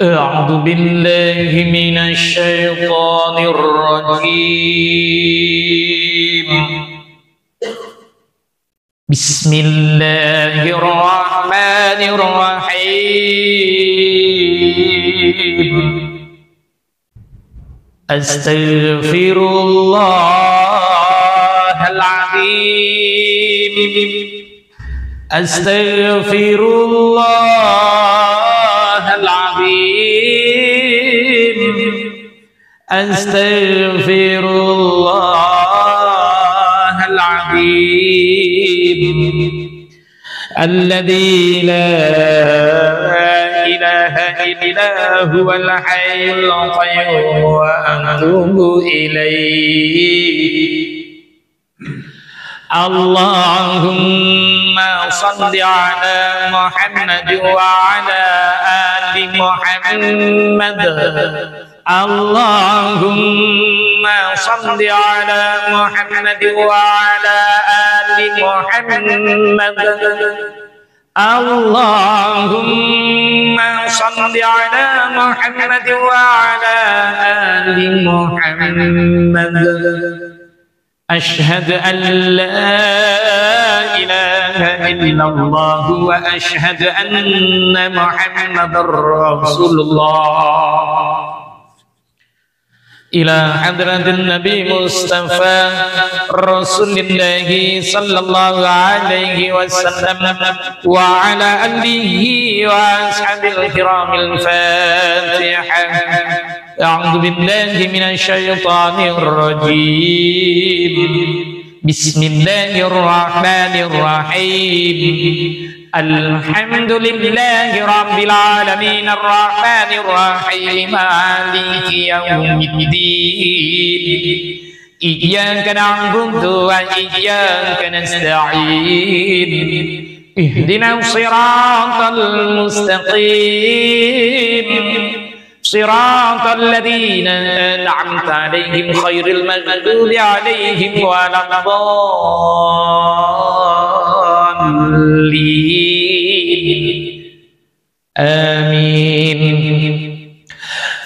أعوذ بالله من الشيطان الرجيم. بسم الله الرحمن الرحيم. أستغفر الله العظيم. أستغفر الله العظيم. أستغفر الله العظيم الذي لا إله إلا هو الحي القيوم وأتوب إليه. اللهم صل على محمد وعلى آل محمد. اللهم صل على محمد وعلى آل محمد. اللهم صل على محمد وعلى آل محمد. أشهد أن لا إله إلا الله وأشهد أن محمدا رسول الله. إلى حضرة النبي مصطفى رسول الله صلى الله عليه وسلم وعلى آله وأصحابه الكرام الفاتحة. أعوذ بالله من الشيطان الرجيم. بسم الله الرحمن الرحيم. الحمد لله رب العالمين الرحمن الرحيم مالك يوم الدين. إياك نعبد وإياك نستعين. اهدنا الصراط المستقيم صراط الذين أنعمت عليهم غير المغضوب عليهم ولا الضالين. آمين.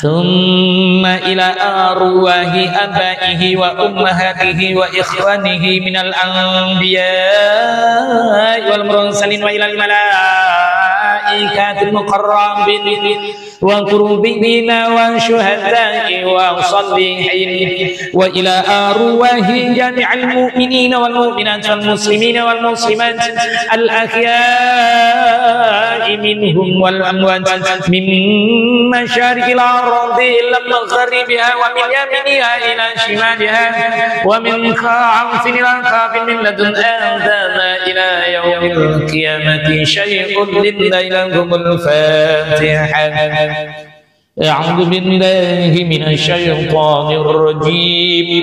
ثم إلى أرواح آبائه وأمهاته وإخوانه من الأنبياء والمرسلين وإلى الملائكة المقربين وقربين والشهداء والصالحين وإلى أرواح جميع المؤمنين والمؤمنات والمسلمين والمسلمات الأحياء منهم والأموات من مشارق الأرض إلى مغربها ومن يمينها إلى شمالها ومن خلف إلى خلف من لدن آدم إلى يوم القيامة شيء لله لهم الفاتحة. أعوذ بالله من الشيطان الرجيم.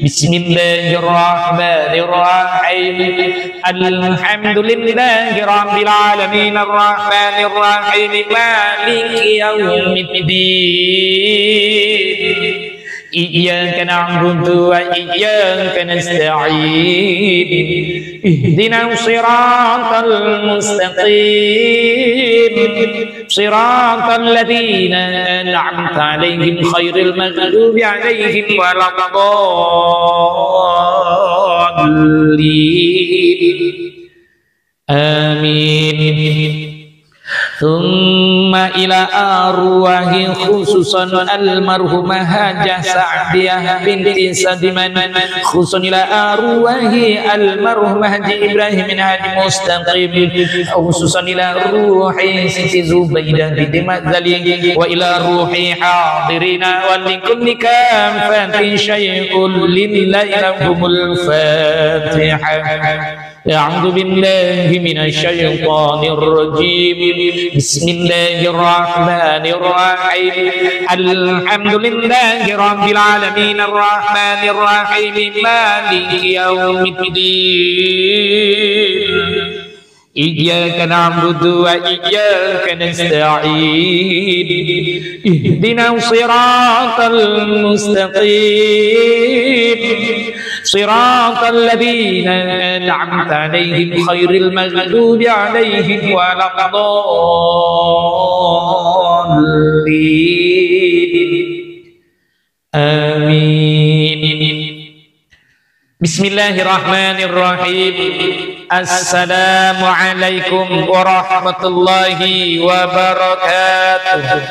بسم الله الرحمن الرحيم. الحمد لله رب العالمين الرحمن الرحيم مالك يوم الدين. إياك نعبد وإياك نستعين. اهدنا الصراط المستقيم صراط الذين أنعمت عليهم غير المغضوب عليهم ولا الضالين. آمين. ثم إلى أرواح خصوصا المرحومة حاجة سعدية بنت سدمان خصوصا إلى أرواح المرحومة حاجة إبراهيم بن هادي مستقيم خصوصا إلى روح سيدي زبيدة بنت مغزلي وإلى روح حاضرين ولكل كافة شيء لله لهم الفاتحة. أعوذ بالله من الشيطان الرجيم. بسم الله الرحمن الرحيم. الحمد لله رب العالمين الرحمن الرحيم مالك يوم الدين. إياك نعبد وإياك نستعين. اهدنا الصراط المستقيم صراط الذين أنعمت عليهم غير المغضوب عليهم ولا الضالين. Amin. Bismillahirrahmanirrahim. Assalamualaikum warahmatullahi wabarakatuh.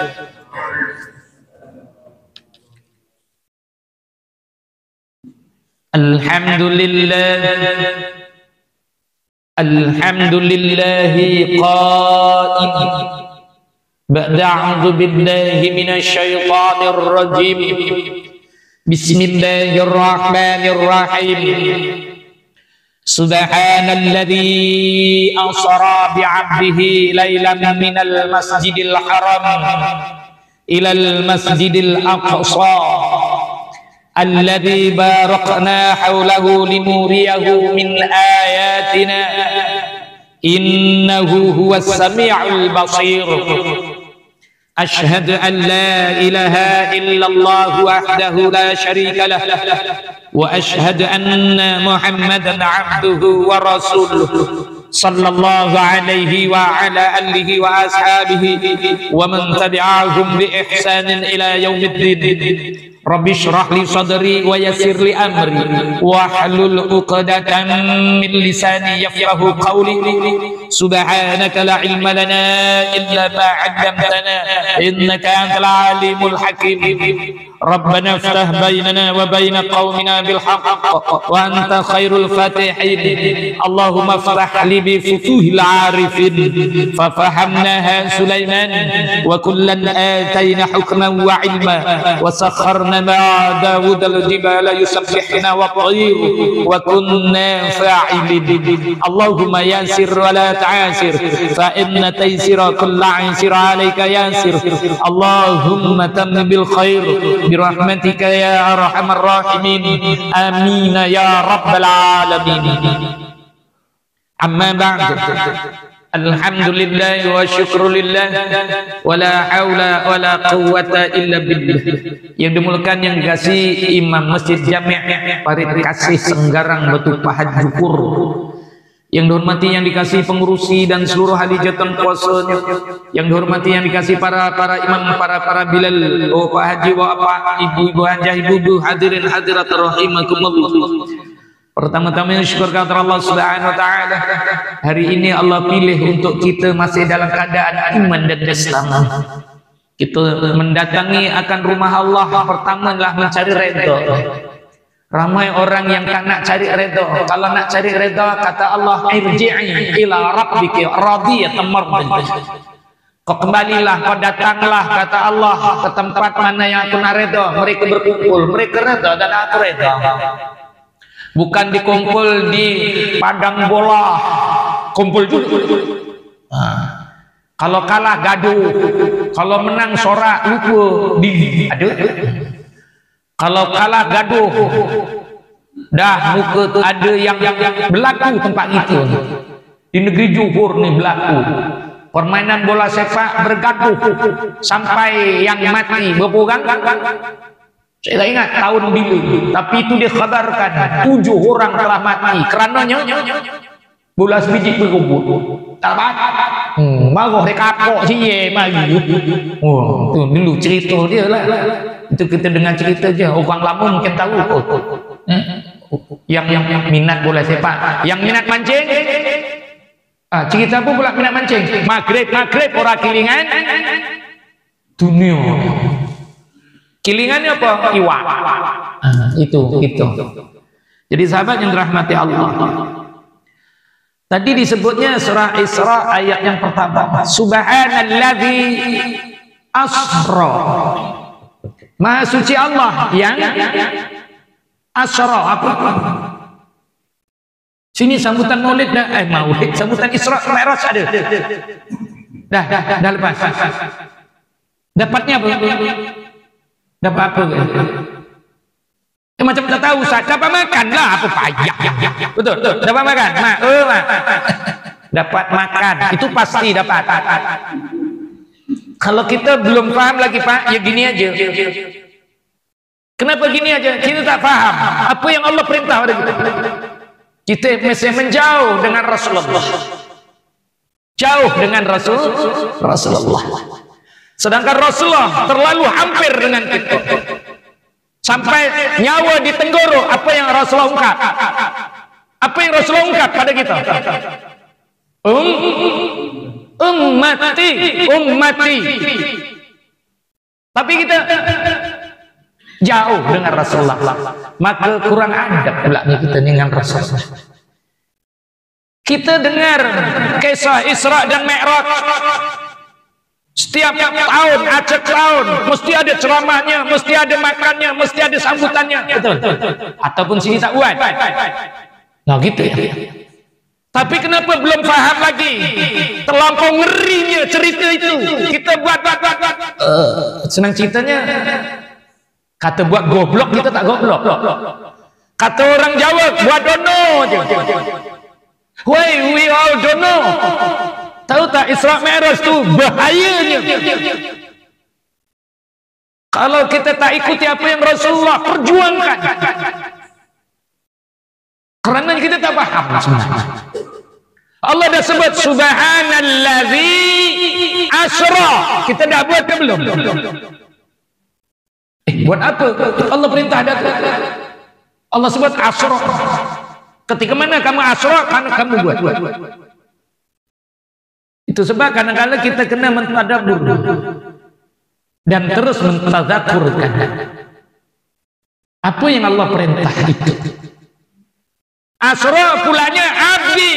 Alhamdulillahi qaim. Ba'da a'udzu billahi minasy syaithanir rajim. Bismillahirrahmanirrahim. Subhanalladzi asra bi'abdihi lailan minal masjidil haram ilal masjidil aqsa alladzi barakna hawlahu linuriyahu min ayatina innahu huwas sami'ul basir. Ashhadu an la ilaha illallah wahdahu la syarika lah wa ashhadu anna Muhammadan abduhu wa rasuluh sallallahu alaihi wa ala alihi wa ashabihi wa man tabi'ahum bi ihsanin ila yaumiddin. Rabbi shrah li sadri wa yassir li amri wa hlul 'uqdatam min lisani yafqahu qawli. Subhanaka la ilma lana illa ma 'allamtana innaka antal alimul hakim. Rabbana iftah bainana wa bain qaumina bil haqq wa anta khairul fatihin. Allahumma iftah li bi futuhil arifin fa fahamnaha Sulaiman wa kullan atayna hukman wa ilma wa sakharna ma Dawud al-jibala yusabbihna wa tayr wa kunna fa'ilin. Allahumma yassir wa la ta'asir fa inna taysira kullu 'asir 'alayka yassir. Allahumma tammi bil khair birahmatika ya arhamar rahimin. Amin ya rabbal alamin. Amma ba'du. Alhamdulillah wa syukrulillah wa la haula wa la quwwata illa billah. Yang dimulakan yang dikasih Imam Masjid Jami' Parit Kasih Senggarang Batu Pahat Jukur, yang dihormati yang dikasih pengurusi dan seluruh ahli jatan kuasanya, yang dihormati yang dikasih para imam, para bilal, oh Pak Haji, Bapak, Ibu-ibu, Hajah, Ibu-ibu, hadirin hadirat rahimakumullah. Pertama-tama syukur kepada Allah Subhanahu wa taala. Hari ini Allah pilih untuk kita masih dalam keadaan iman dan Islam. Kita mendatangi akan rumah Allah, pertama adalah mencari redha. Ramai orang yang tak nak cari redha. Kalau nak cari redha, kata Allah, irji'i ila rabbiki radiyatan mardiyah. Kau kembalilah, kau datanglah, kata Allah, ke tempat mana yang aku nak redha. Mereka berkumpul, mereka redha dan aku redha. Bukan dikumpul di padang bola, kumpul juga. Kalau kalah gaduh, kalau menang sorak lupa di aduh. Kalau kalah gaduh, dah muka tu ada yang berlaku tempat itu. Di negeri Johor ni berlaku permainan bola sepak bergaduh sampai yang mati berperang. Saya tak ingat tahun bila, tapi itu dikhabarkan 7 orang telah mati kerananya bola sebiji berkumpul. Tak apa. Marah dia kapok si mari. Oh, tu dulu cerita dia lah. Itu kita dengar cerita je. Orang lama mungkin tahu. Yang minat bola sepak, yang minat mancing. Cerita apa pula minat mancing? Maghrib orang kilingan dunia. Kilingannya apa? Iwak. Itu. Jadi sahabat yang dirahmati Allah, tadi disebutnya surah Isra ayat yang pertama. Subhanalladzi asra. Maha suci Allah yang asra. Apa? Sini sambutan Maulid dah. Maulid, sambutan Isra Mi'raj ada. Dah lepas. Dapatnya apa? Dapat apa? Macam tak tahu Ustaz. Dapat makan lah. Apa payah? Betul. Dapat makan. Dapat makan. Itu pasti dapat. Kalau kita belum paham lagi Pak, ya gini aja. Kenapa gini aja? Kita tak paham apa yang Allah perintah pada kita. Kita mesti menjauh dengan Rasulullah. Jauh dengan Rasulullah. Sedangkan Rasulullah terlalu hampir dengan kita. Sampai nyawa di tenggorok. Apa yang Rasulullah ungkap? Apa yang Rasulullah ungkap pada kita? Ummati. Tapi kita jauh dengan Rasulullah, maka kurang adab pula kita dengan Rasulullah. Kita dengar kisah Isra dan Mi'raj setiap tahun, acak tahun, mesti ada ceramahnya, mesti ada makannya, mesti ada sambutannya, betul? Ataupun sini tak buat. Nah gitu ya. Tapi kenapa belum paham lagi? Terlampau ngerinya cerita itu. Kita buat. Senang ceritanya. Kata buat goblok, kita tak goblok. Kata orang Jawa, buat dono je. We all dono. Tahu tak Isra Mi'raj tu bahayanya. Kalau kita tak ikuti apa yang Rasulullah perjuangkan. Karena kita tak paham sebenarnya. Allah dah sebut subhanallazi asra. Kita dah buat ke belum? Buat apa? Allah perintah dah. Allah sebut asra. Ketika mana kamu asra, kamu buat. Itu sebab kadang-kadang kita kena mentadabbur dan terus mentadzakurkan apa yang Allah perintah itu. Asra pulanya abdi.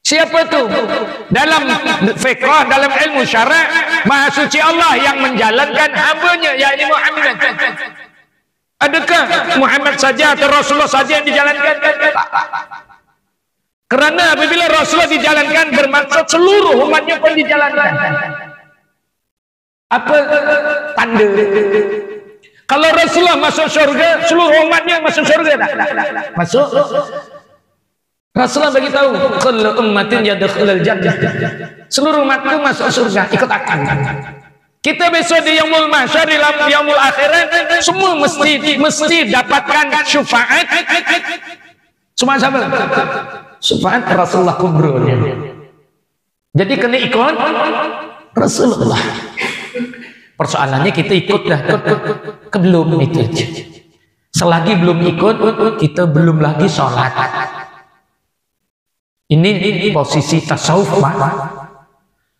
Siapa tu? Dalam fiqh, dalam ilmu syarak, Maha Suci Allah yang menjalankan hambanya, yakni Muhammad. Adakah Muhammad saja atau Rasulullah saja yang dijalankan? Kerana apabila Rasulullah dijalankan, bermaksud seluruh umatnya pun dijalankan. Apa tanda? Kalau Rasulullah masuk surga, seluruh umatnya masuk surga tak? Masuk. Rasulullah bagi tahu, kullu ummatin yadkhulul jannah. Seluruh umat itu masuk surga, ikut akan. Kita besok di yaumul mahsyar, di yaumul akhirat, semua mesti dapatkan syafaat. Semua siapa? Syafaat Rasulullah kubrulnya. Jadi kena ikut Rasulullah. Persoalannya kita ikut dah ke belum itu. Selagi belum ikut, kita belum lagi sholat. Ini posisi tasawuf, Pak.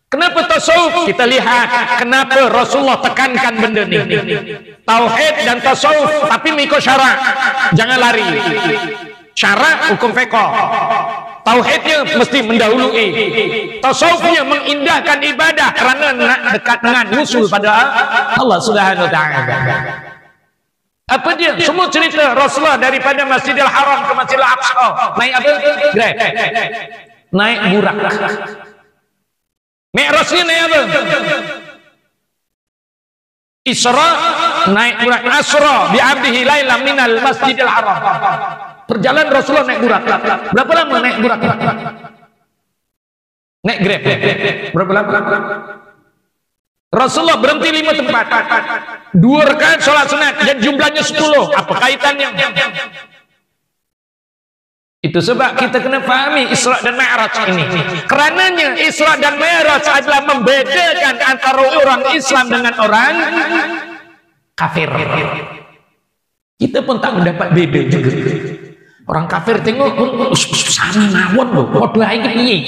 Kenapa tasawuf? Kita lihat kenapa Rasulullah tekankan benda ini. Tauhid dan tasawuf, tapi mengikut syarak. Jangan lari. Syarak hukum fiqh. Tauhidnya mesti mendahului. Tasawufnya mengindahkan ibadah kerana nak dekat dengan usul pada Allah Subhanahu wa taala. Apa dia? Semua cerita Rasulullah daripada Masjidil Haram ke Masjidil Aqsa. Naik apa? Grab. Naik burak. Mi'rajnya naik apa? Isra naik burak. Asra bi'abdihi lailan minal Masjidil Haram. Perjalanan Rasulullah naik burak. Berapa lama naik burak? Naik Grab. Berapa lama? Rasulullah berhenti 5 tempat. 2 rakaat sholat sunat dan jumlahnya 10. Apa kaitannya? Itu sebab kita kena fahami Isra dan Mi'raj ini. Kerananya Isra dan Mi'raj adalah membedakan antara orang Islam dengan orang kafir. Kita pun tak mendapat beda juga. Orang kafir tengok sama mawon loh. Waduh ini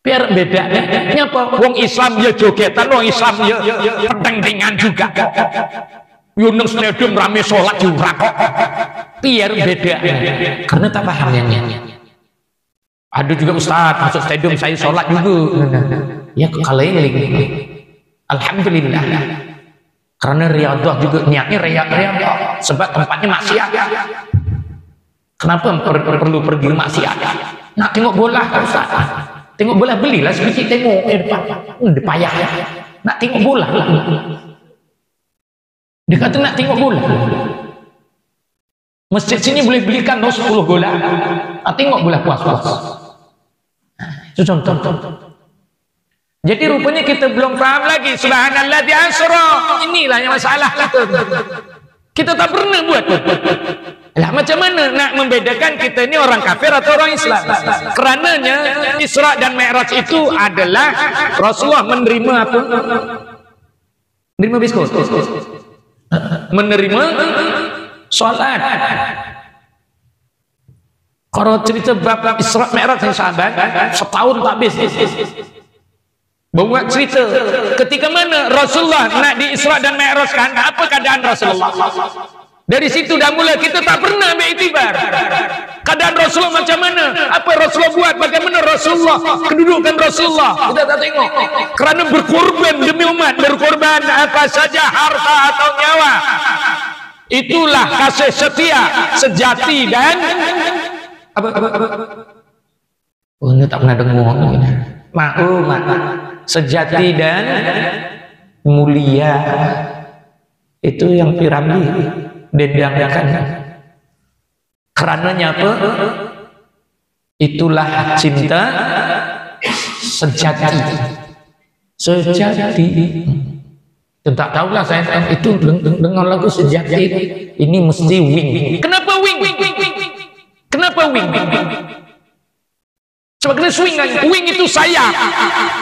biar beda. Nyapa wong Islam ya jogetan, wong Islam ya pedang-pedangan juga. Yo nang stadium rame salat juga kok. Biar beda. Karena tak pahamnya. Ada juga ustaz masuk stadium saya salat juga. Ya kalau ini alhamdulillah. Karena riyadhah juga niatnya riyadhah sebab tempatnya maksiat. Kenapa perlu pergi maksiat? Nak tengok bola ustaz. Tengok bola belilah sedikit tengok depan. Dia payah. Nak tengok bola. Dia kata nak tengok bola. Masjid sini boleh belikan 10 bola. Nak tengok bola puas-puas. Itu contoh. Jadi rupanya kita belum paham lagi subhanallah di asra. Inilah yang masalah kita. Kita tak pernah buat. Lah macam mana nak membedakan kita ini orang kafir atau orang Islam? Kerananya Isra dan Mi'raj itu adalah Rasulullah menerima apa? Menerima biskut. Menerima salat. Kalau cerita bab Isra Mi'raj yang sahabat, setahun tak habis. Buat cerita ketika mana Rasulullah nak di Isra dan Mi'raj kan, apa keadaan Rasulullah? Dari situ dah mula kita tak pernah ambil iktibar. Keadaan Rasulullah macam mana? Apa Rasulullah buat? Bagaimana Rasulullah? Kedudukan Rasulullah kita tak tengok. Kerana berkorban demi umat, berkorban apa saja harta atau nyawa. Itulah kasih setia sejati dan apa? Oh, ini tak pernah dengar. Sejati dan mulia. Itu yang piramid. Dendangkan. Kerananya apa? Itulah cinta sejati. Sejati. Tak tahulah saya itu dengan lagu sejati. Ini mesti wing. Kenapa wing? Kenapa wing? Sebab kena swing kan? Wing itu sayap.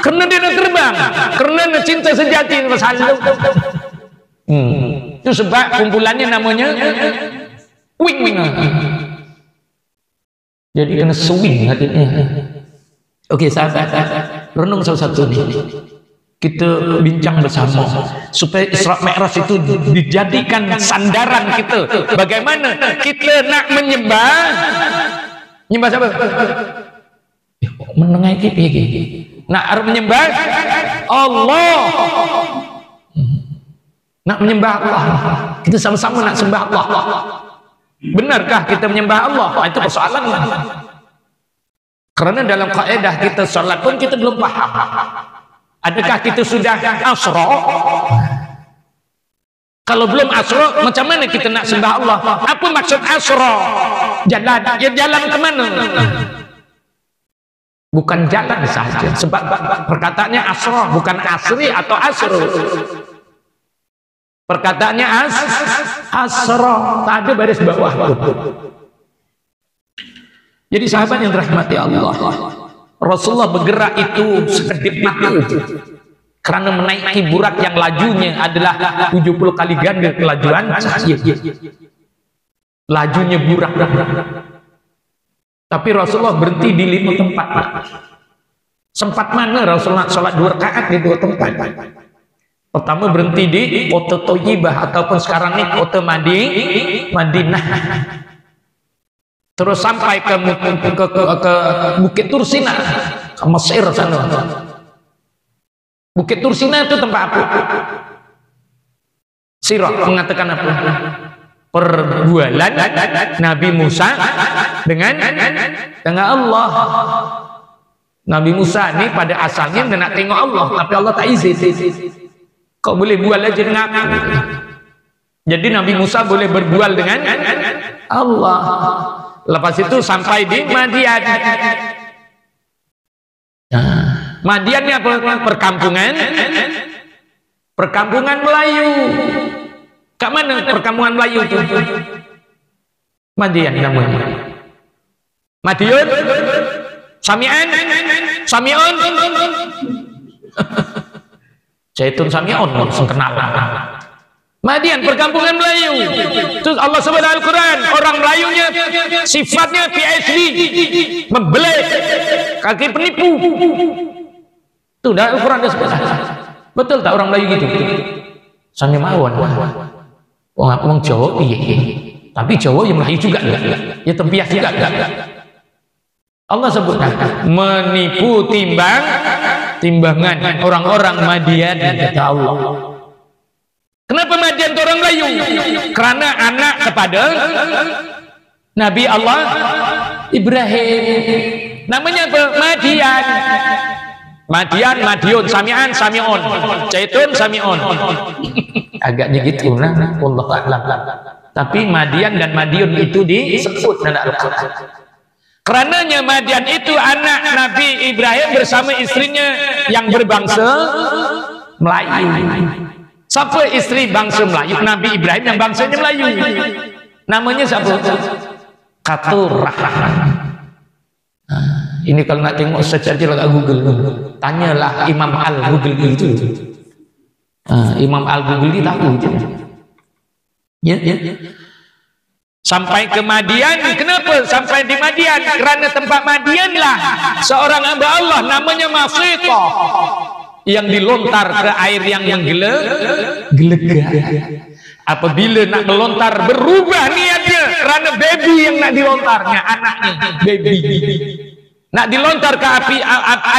Kerana dia nak terbang. Kerana cinta sejati selalu. Itu sebab kumpulannya namanya wing. Jadi kena swing hatinya. Okey, sahabat, renung satu-satu ni. Kita bincang bersama supaya Isra Mi'raj itu dijadikan sandaran kita. Bagaimana kita nak menyembah siapa? Menengai kita. Nak menyembah Allah. Nak menyembah Allah, kita sama-sama nak sembah Allah. Benarkah kita menyembah Allah? Itu persoalan. Kerana dalam kaedah kita salat pun kita belum faham. Adakah kita sudah asra? Kalau belum asra, macam mana kita nak sembah Allah? Apa maksud asra? Jalan, ya jalan ke mana? Bukan jalan saja. Sebab perkataannya asra, bukan asri atau asru. Perkataannya asra, tak ada baris bawah. Jadi sahabat yang dirahmati Allah, Rasulullah bergerak itu sekedip mata kerana menaiki burak yang lajunya adalah 70 kali ganda kelajuan cahaya. Lajunya burak. Tapi Rasulullah berhenti di 5 tempat. Sempat mana Rasulullah sholat 2 rakaat di 2 tempat? Pertama berhenti di kota Thayyibah ataupun sekarang ni kota Madinah. Terus sampai ke Bukit Tursina, ke Mesir sana. Bukit Tursina itu tempat apa? Sirah mengatakan apa? Perbualan Nabi Musa dengan Allah. Nabi Musa ni pada asalnya dia nak tengok Allah, tapi Allah tak izin. Kau boleh bual aja dengan aku. Jadi Nabi Musa boleh berbual dengan Allah. Lepas itu sampai di Madian. Madian ni apa? Perkampungan Melayu. Kat mana perkampungan Melayu itu? Madian namanya. Madiun, Sami'un. Zaitun Sami'un langsung kenal. Madian perkampungan Melayu. Terus Allah sebut dalam Al-Quran, orang Melayunya sifatnya PhD, membelit, kaki penipu. Itu dalam Al-Quran dia sebut. Betul tak orang Melayu gitu? Sami mawon. Wong Jawa iya. Tapi Jawa yang Melayu juga enggak. Ya tempias juga enggak. Allah sebut menipu timbangan orang-orang Madian kata Allah. Kenapa Madian itu orang Melayu? Karena anak kepada Nabi Allah Ibrahim. Namanya apa? Madiun, Sami'un, Zaitun, Sami'un. Agaknya gitu nah, wallahu a'lam. Tapi Madian dan Madiun itu disebut dalam Al-Quran. Karenanya Madian itu anak Nabi Ibrahim bersama istrinya yang berbangsa Melayu. Siapa istri bangsa Melayu? Nabi Ibrahim yang bangsanya Melayu. Namanya siapa? Qaturah. Ini kalau nak tengok search aja lah Google, tanyalah Imam Al-Google itu. Imam Al-Google ini tahu je. Ya. Sampai ke Madian. Kenapa sampai di Madian? Kerana tempat Madian lah seorang hamba Allah namanya Masitah yang dilontar ke air yang menggelegak. Apabila nak melontar berubah niatnya kerana baby yang nak dilontarnya, anaknya baby nak dilontar ke api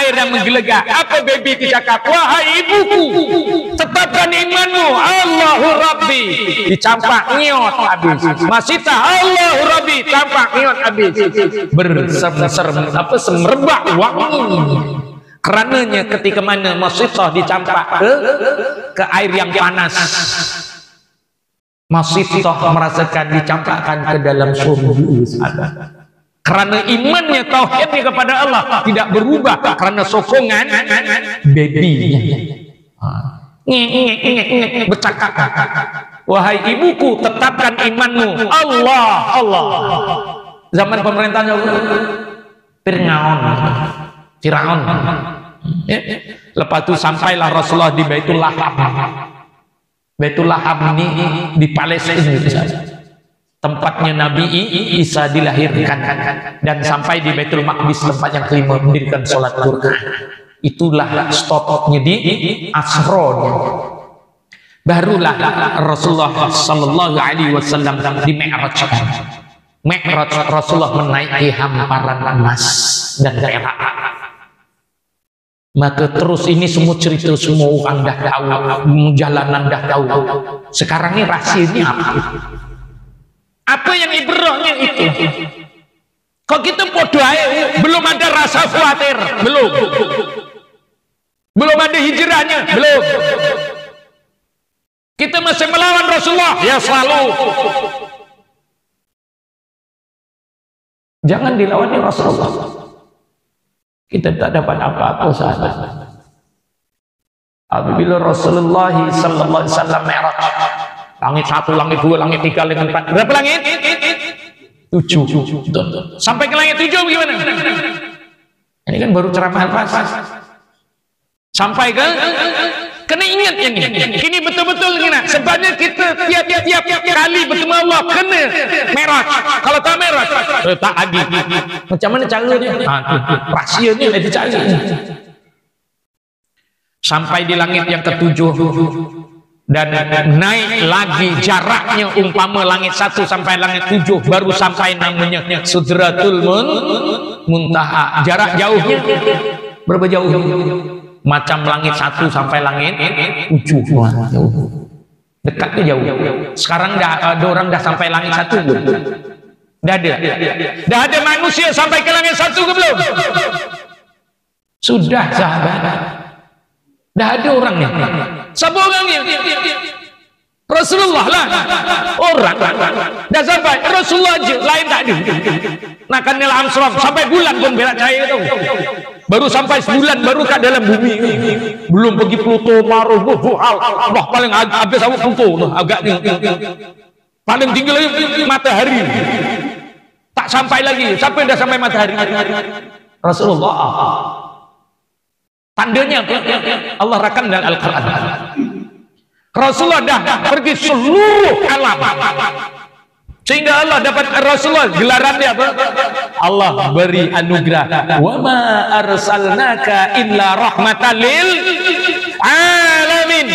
air yang menggelegak. Apa baby itu cakap? Wahai ibuku, tetapkan imanmu. Allahu Rabbi, dicampak ngiot habis. Masitah Allahu Rabbi, campak ngiot habis. Semerbak wangi. Kerananya ketika mana Masitah dicampak ke air yang panas, Masitah merasakan dicampakkan ke dalam surga. Karena imannya, tauhidnya kepada Allah tidak berubah karena sokongan babynya. Bercakap, wahai ibuku, tetapkan imanmu. Allah. Zaman pemerintahnya Firaun. Lepas itu sampailah Rasulullah di Baitul Laham. Baitul Laham ini di Palestina, tempatnya Nabi Isa dilahirkan, dan sampai di Baitul Maqdis tempat yang kelima mendirikan sholat Quran. Itulah stopnya di Asron. Barulah Rasulullah Sallallahu Alaihi Wasallam di Mi'raj. Rasulullah menaiki hamparan emas dan perak. Maka terus ini semua cerita semua orang dah tahu, jalanan dah tahu. Sekarang ini rahsianya apa? Apa yang ibrahnya itu? Kok kita bodoh aja, belum ada rasa khawatir, belum ada hijrahnya, belum. Kita masih melawan Rasulullah, ya selalu. Jangan dilawani Rasulullah. Kita tak dapat apa-apa sahabat. Apabila Rasulullah sallallahu alaihi wasallam Mi'raj, langit 1, langit 2, langit 3, langit 4. Berapa langit? 7. Sampai ke langit 7 bagaimana? Ini kan baru ceramah pas. Sampai ke kena ingat yang ini. Ini betul-betul kena. Sebabnya kita tiap-tiap kali bertemu Allah kena Mi'raj. Kalau tak Mi'raj, tak lagi. Macam mana caranya? Rahsianya dah dicari. Sampai di langit yang ke-7 dan naik lagi jaraknya, umpama langit 1 sampai langit 7 baru sampai namanya Sidratul Muntaha. Jarak jauhnya berapa jauh? Macam langit 1 sampai langit 7. Wah, jauh. Dekat ke jauh. Sekarang dah ada orang dah sampai langit 1 belum? Dah ada manusia sampai ke langit 1 ke belum? Sudah sahabat. Dah ada orangnya. Siapa orangnya? Rasulullah lah. Orang dah sampai. Rasulullah je, lain tak ada. Nah kan Neil Armstrong sampai bulan pun berak cahaya tu. Baru sampai sebulan baru kat dalam bumi. Belum pergi Pluto, Mars, Buhal. Wah paling habis awak Pluto agaknya. Paling tinggi lagi matahari. Tak sampai lagi. Siapa yang dah sampai matahari? Rasulullah. Tandanya Allah rakam dalam Al-Quran. Rasulullah dah pergi seluruh alam. Sehingga Allah dapat Rasulullah gelaran dia apa? Allah beri anugerah. Wa ma arsalnaka illa rahmatan lil alamin.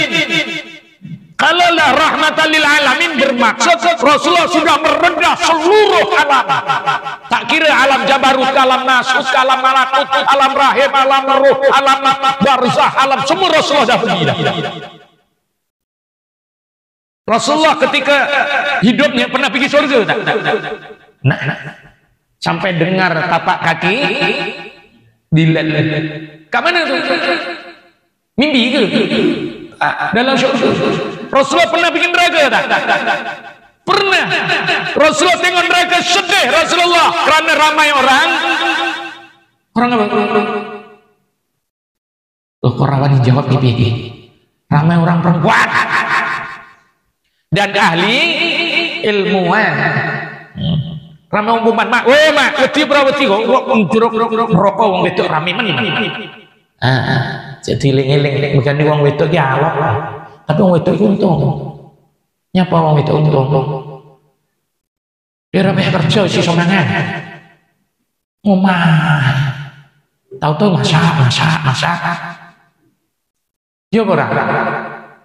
Kalaulah rahmatan lil alamin bermaksud Rasulullah sudah meredah seluruh alam. Tak kira alam jabarut, alam nasut, alam malakut, alam rahim, alam ruh, alam barzah, alam semua Rasulullah dah pergi dah. Rasulullah ketika hidupnya pernah pergi surga tak? Nah. Sampai dengar tapak kaki dilihat. Kat mana tu? Mimpi ke? Dalam surga. Rasulullah pernah bikin neraka tak? Pernah. Rasulullah tengok neraka sedih Rasulullah kerana ramai orang apa? Loh, kok rawani jawab ini? Ramai orang perempuan dan ahli ilmuwan. Rame umuman mak, wedi ora wedi kok njuruk rokok wong wedok rame men. Jadi eling-eling megane wong wedok ki alok. Tapi wong wedok ki untung. Nyapa wong wedok untung. Dia ora kerja isi somangan. Omah. Tahu-tahu masak. Ya ora.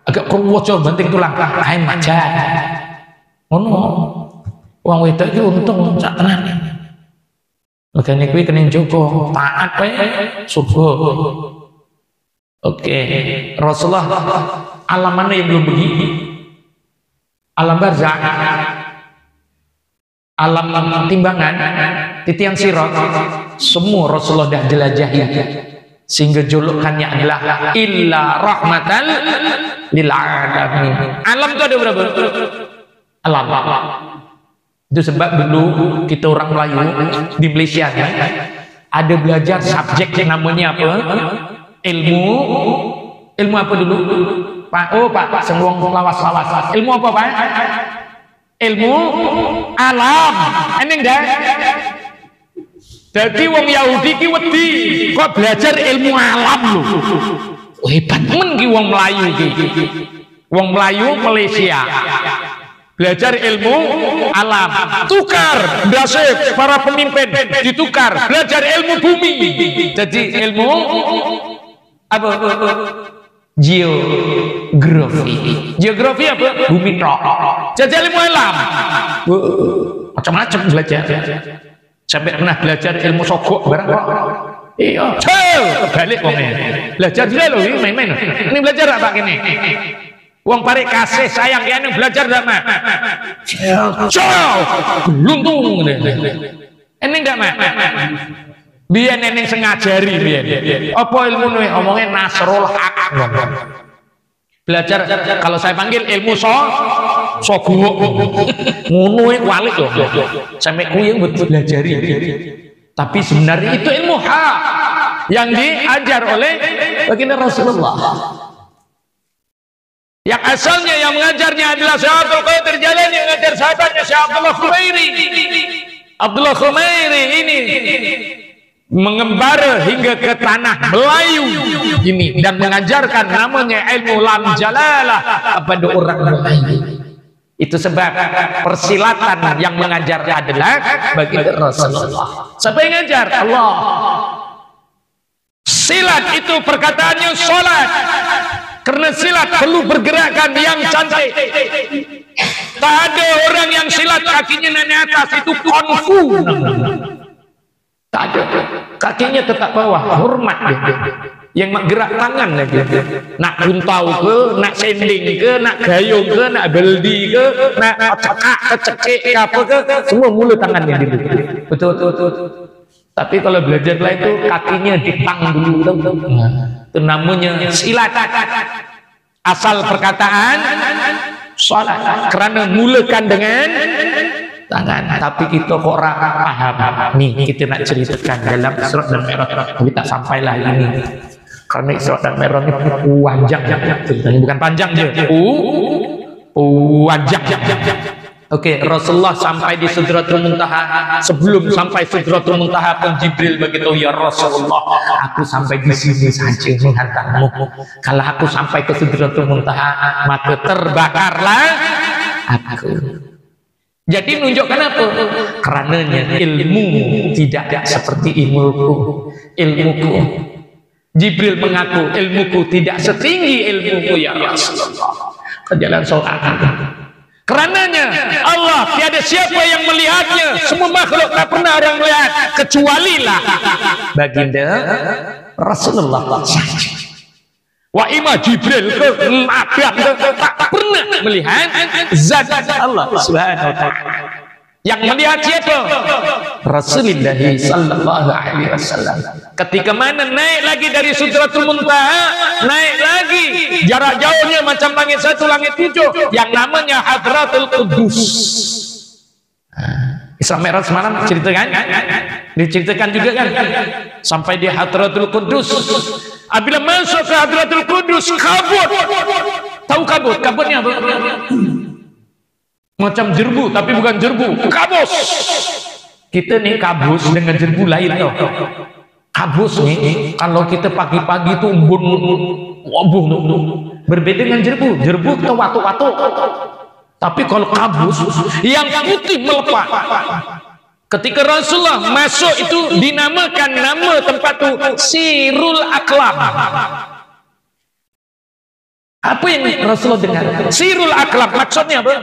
Agak kruwojo banting tulang lain majan. Ngono. Wong wedok iki untung sak tenan. Megane kuwi kena njogo, taat wae subuh. Oke, Rasulullah alam mana yang belum begini? Alam barzakh, alam timbangan, titian sirat, semua Rasulullah dah jelajahi. Sehingga julukannya adalah illa rahmatan lil alamin. Alam itu ada berapa? Alam. Itu sebab dulu kita orang Melayu di Malaysia ya, ada belajar subjek yang namanya apa? Ilmu apa dulu? Pak sembuang lawas. Ilmu apa Pak? Ilmu alam. Eneng dah. Jadi wong Yahudi ki wedi kok belajar ilmu alam lho. Hebat men ki wong Melayu ki. Wong Melayu Malaysia. Belajar ilmu alam, tukar dasar para pemimpin ditukar belajar ilmu bumi. Jadi ilmu apa? Geografi apa? Bumi tok. Jadi ilmu alam macam-macam belajar. Sampai pernah belajar ilmu sogok barang kok. Iya, balik wongnya. Belajar dia loh, main-main. Ini belajar apa gini? Wong pare kasih sayang ya belajar sama. Luntung. Eneng ndak mak? Biyen eneng sengajari biyen. Apa ilmu ne omongnya nasrul haq. Belajar kalau saya panggil ilmu sogok. Ngono e kualik lho. Sampai kuwi yang betul belajari. Tapi sebenarnya itu ilmu hak yang diajar oleh baginda Rasulullah. Yang asalnya yang mengajarnya adalah Syekh Qadir Jalani, yang mengajar sahabatnya Syekh Abdullah Khumairi. Abdullah Khumairi ini mengembara hingga ke tanah Melayu ini dan mengajarkan namanya ilmu lam jalalah kepada orang Melayu. Itu sebab persilatan yang mengajar adalah baginda Rasulullah. Siapa yang mengajar? Allah. Silat itu perkataannya salat. Karena silat perlu pergerakan yang cantik. Tak ada orang yang silat kakinya naik atas, itu kungfu. Tak ada. Kakinya tetap bawah, hormat dia. Yang nak gerak tangan lagi. Nak buntau ke, nak sending ke, nak gayung ke, nak beldi ke, nak cekik apa ke, semua mula tangannya dulu. Betul. Tapi kalau belajar lah itu kakinya ditang dulu. Itu namanya silat. Asal perkataan salat karena mulakan dengan tangan. Tapi kita kok paham. Nih kita nak ceritakan dalam Isra dan Mi'raj, tapi tak sampailah ini. Karena Isra dan Mi'raj ini panjang, bukan panjang je. Panjang. Oke, Rasulullah sampai di Sidratul Muntaha. Sebelum sampai Sidratul Muntaha pun Jibril begitu, ya Rasulullah, aku sampai di sini saja menghantarmu. Kalau aku sampai ke Sidratul Muntaha, maka terbakarlah aku. Jadi menunjukkan apa? Karenanya ilmu tidak seperti ilmuku. Jibril mengaku ilmuku tidak setinggi ilmuku ya Rasulullah. Kejalan soal. Karenanya Allah tiada siapa yang melihatnya, semua makhluk tak pernah orang melihat kecuali lah baginda Rasulullah saja. Wa ima Jibril ke Adam tak pernah melihat zat Allah Subhanahu wa taala. Yang melihat siapa? Rasulullah sallallahu alaihi wasallam. Ketika mana naik lagi dari Sidratul Muntaha, naik lagi jarak jauhnya macam langit 1 langit 7 yang namanya Hadratul Qudus. Isra Mi'raj semalam diceritakan juga kan sampai di Hadratul Qudus. Apabila masuk ke Hadratul Qudus, kabut. Tahu kabut? Kabutnya apa? Macam jerbu, tapi bukan jerbu, kabus. Kita nih kabus dengan jerbu lain loh. Kabus nih, kalau kita pagi-pagi tuh embun, wabuh, berbeda dengan jerbu. Jerbu kita watu-watu. Tapi kalau kabus, yang putih melepat. Ketika Rasulullah masuk itu dinamakan nama tempat itu Sirul Aklam. Apa yang Rasulullah dengar? Sirul Aklam maksudnya apa?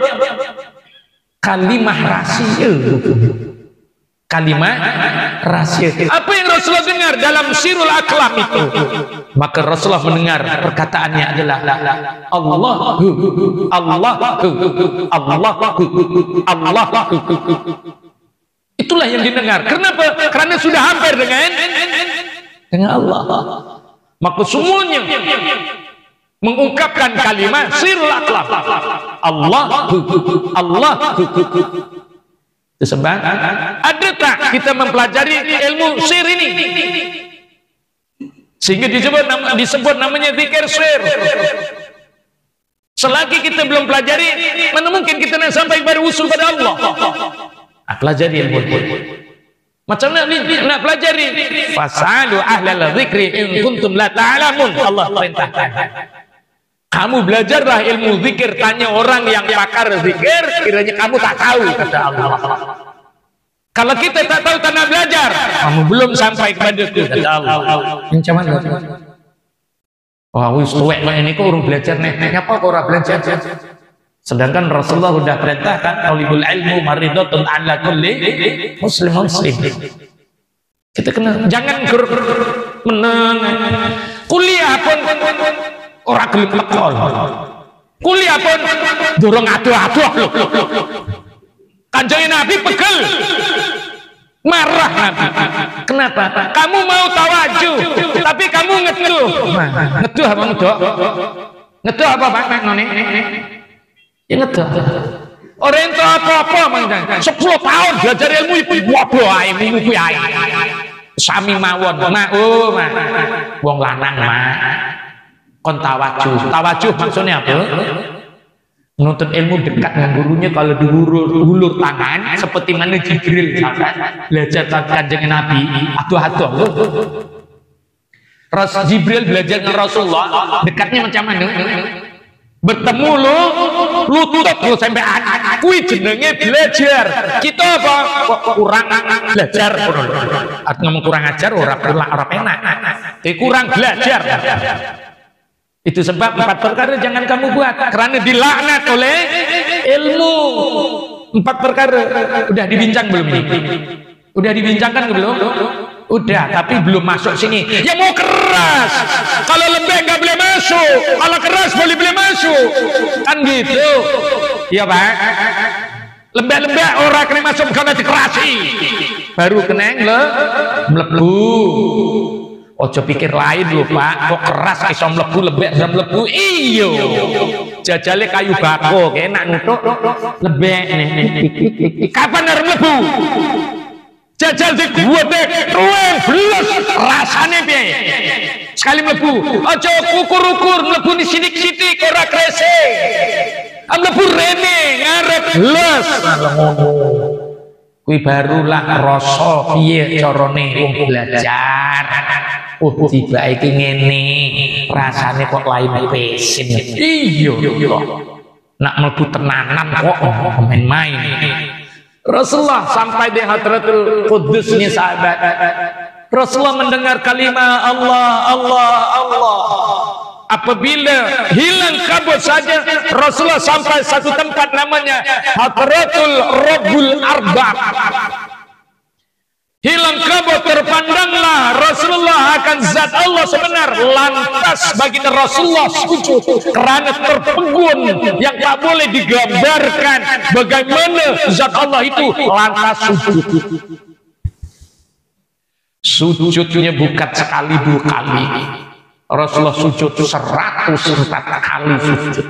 Kalimah rahasia. Kalimah rahasia. Apa yang Rasulullah dengar dalam Sirul Aklam itu? Maka Rasulullah mendengar perkataannya adalah Allahu, Allahu, Allahu, Allahu. Itulah yang didengar. Kenapa? Karena sudah hampir dengan Allah. Maka semuanya mengungkapkan kalimat Sirul Aklam. Allah, Allah. Sebab ada tak kita mempelajari ilmu sir ini sehingga disebut namanya zikir sir. Selagi kita belum pelajari, mana mungkin kita nak sampai pada usul pada Allah. Pelajari ilmu. Macam mana nak pelajari? Fasalu ahlal zikri in kuntum la ta'lamun. Allah perintahkan. Kamu belajarlah ilmu zikir, tanya orang yang pakar zikir, kiranya kamu tak tahu, kata Allah. Kalau kita tak tahu tanah belajar, kamu belum sampai kepada itu, kata Allah. Macam mana? Wah, wis tuwek ini kok urung belajar nek apa kok ora belajar? Sedangkan Rasulullah sudah perintahkan talibul ilmu maridatun ala kulli muslim. Kita kena jangan menang. Kuliah pun orang gelem lekol. Kuliah pun dorong aduh-aduh loh. Kanjeng Nabi pegel. Marah Nabi. Kenapa? Kamu mau tawajuh, tapi kamu ngeduh. Ngeduh apa ngeduh? Ngeduh apa Pak Noni? Ya ngeduh. Orang itu apa-apa Mang. 10 tahun belajar ilmu ibu waduh ae kuwi ae. Sami mawon. Wong lanang mah. Kon tawajuh. Tawajuh maksudnya apa? Menuntut ilmu dekat dengan gurunya. Kalau diulur tangan seperti mana Jibril belajar Kanjeng Nabi. Aduh-aduh. Jibril belajar dengan Rasulullah dekatnya macam mana? Bertemu lu tutup lu sampai kui jenenge belajar. Kita apa? Kurang belajar. Ngomong kurang ajar ora penak. Tapi kurang belajar. Itu sebab 4 perkara jangan kamu buat karena dilaknat oleh ilmu. 4 perkara udah dibincang belum ini? Udah dibincangkan belum? Udah, tapi belum masuk sini. Ya mau keras. Kalau lembek nggak boleh masuk. Kalau keras boleh masuk. Kan gitu. Iya Pak. Lembek-lembek orang kena masuk karena dikerasi. Baru kena melebu. Ojo pikir lain lho Pak, kok keras iso mlebu lembek iso mlebu. Iyo. Jajale kayu bako enak nutuk lembek nih. Kapan arep mlebu? Jajal di gua deh, ruang belas rasane piye? Sekali mlebu, ojo ukur-ukur mlebu ni sidik-sidik ora krese. Mlebu rene ngarep belas. Kuwi barulah rasa piye carane wong belajar. Tiba iki ngene, rasane kok lain pesin. Iya. Nak mlebu tenanan kok main-main. Rasulullah sampai di Hadratul Qudus nih sahabat. Rasulullah mendengar kalimat Allah, Allah, Allah. Apabila hilang kabut saja, Rasulullah sampai satu tempat namanya Hadratul Rabbul Arbab. Hilang kabut, terpandanglah Rasulullah akan zat Allah sebenar. Lantas baginda Rasulullah sujud karena terpegun yang tak boleh digambarkan bagaimana zat Allah itu. Lantas sujud. Sujudnya bukan sekali 2 kali. Rasulullah sujud 104 kali sujud.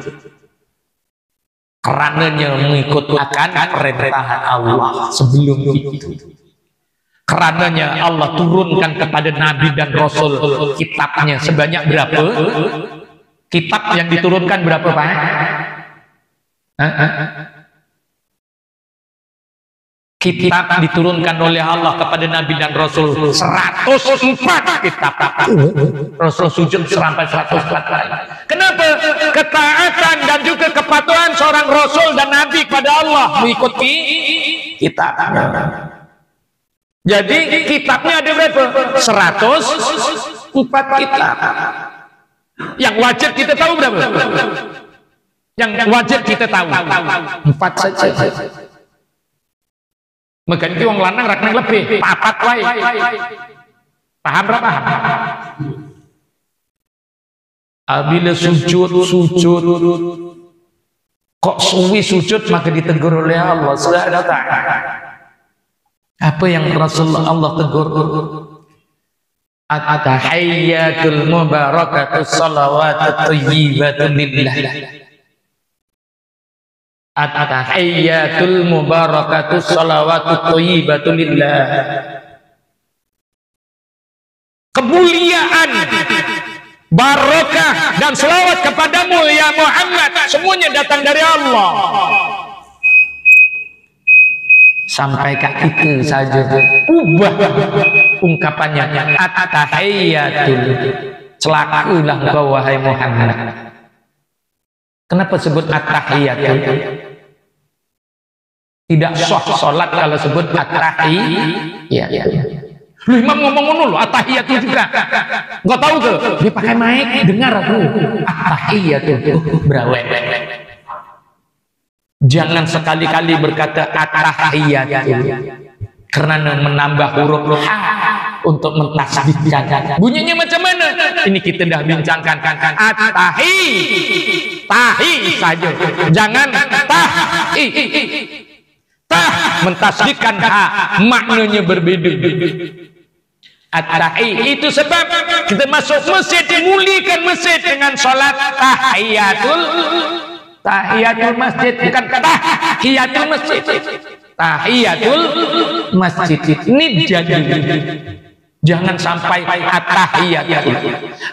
Karenanya mengikut akan perintah Allah sebelum itu. Karenanya Allah turunkan kepada Nabi dan Rasul kitabnya sebanyak berapa? Kitab yang diturunkan berapa Pak? kitab diturunkan oleh Allah kepada Nabi dan Rasul 104 kitab. Rasul sujud sampai 104 kali. Kenapa? Ketaatan dan juga kepatuhan seorang Rasul dan Nabi kepada Allah mengikuti kitab. Jadi kitabnya ada berapa? 104 kitab. Yang wajib kita tahu berapa? Yang wajib kita tahu 4 saja. Mengganti wong lanang rakneng lebih 4 wae. Paham berapa? Apabila sujud kok suwi sujud maka ditegur oleh Allah Subhanahu wa taala. Apa yang Rasulullah Allah tegur? At-tahiyyatul mubarakatus salawatut thayyibatun lillah. At-tahiyyatul mubarakatus salawatut thayyibatun lillah. Kemuliaan, barokah dan selawat kepadamu ya Muhammad semuanya datang dari Allah. Sampai kaki itu saja ubah ungkapannya. At-tahiyyatul, celakalah engkau wahai Muhammad. Kenapa sebut at-tahiyyatul? Tidak sah salat kalau sebut at-tahiyyatul. Lu imam ngomong ngono lo, at-tahiyyatul juga. Enggak tahu ke? Dia pakai mic, dengar aku. At-tahiyyatul berawet. Jangan sekali-kali berkata at-tahiyyatul karena menambah huruf ha untuk mentasbihkan. Bunyinya macam mana? Ini kita dah bincangkan. At-tahi saja. Jangan tahi. Tah mentasbihkan ha, maknanya berbeda. At-tahi itu sebab kita masuk masjid mulikan masjid dengan salat tahiyatul masjid, bukan tahiyatul masjid. Tahiyatul masjid ini jadi jangan sampai at-tahiyatul.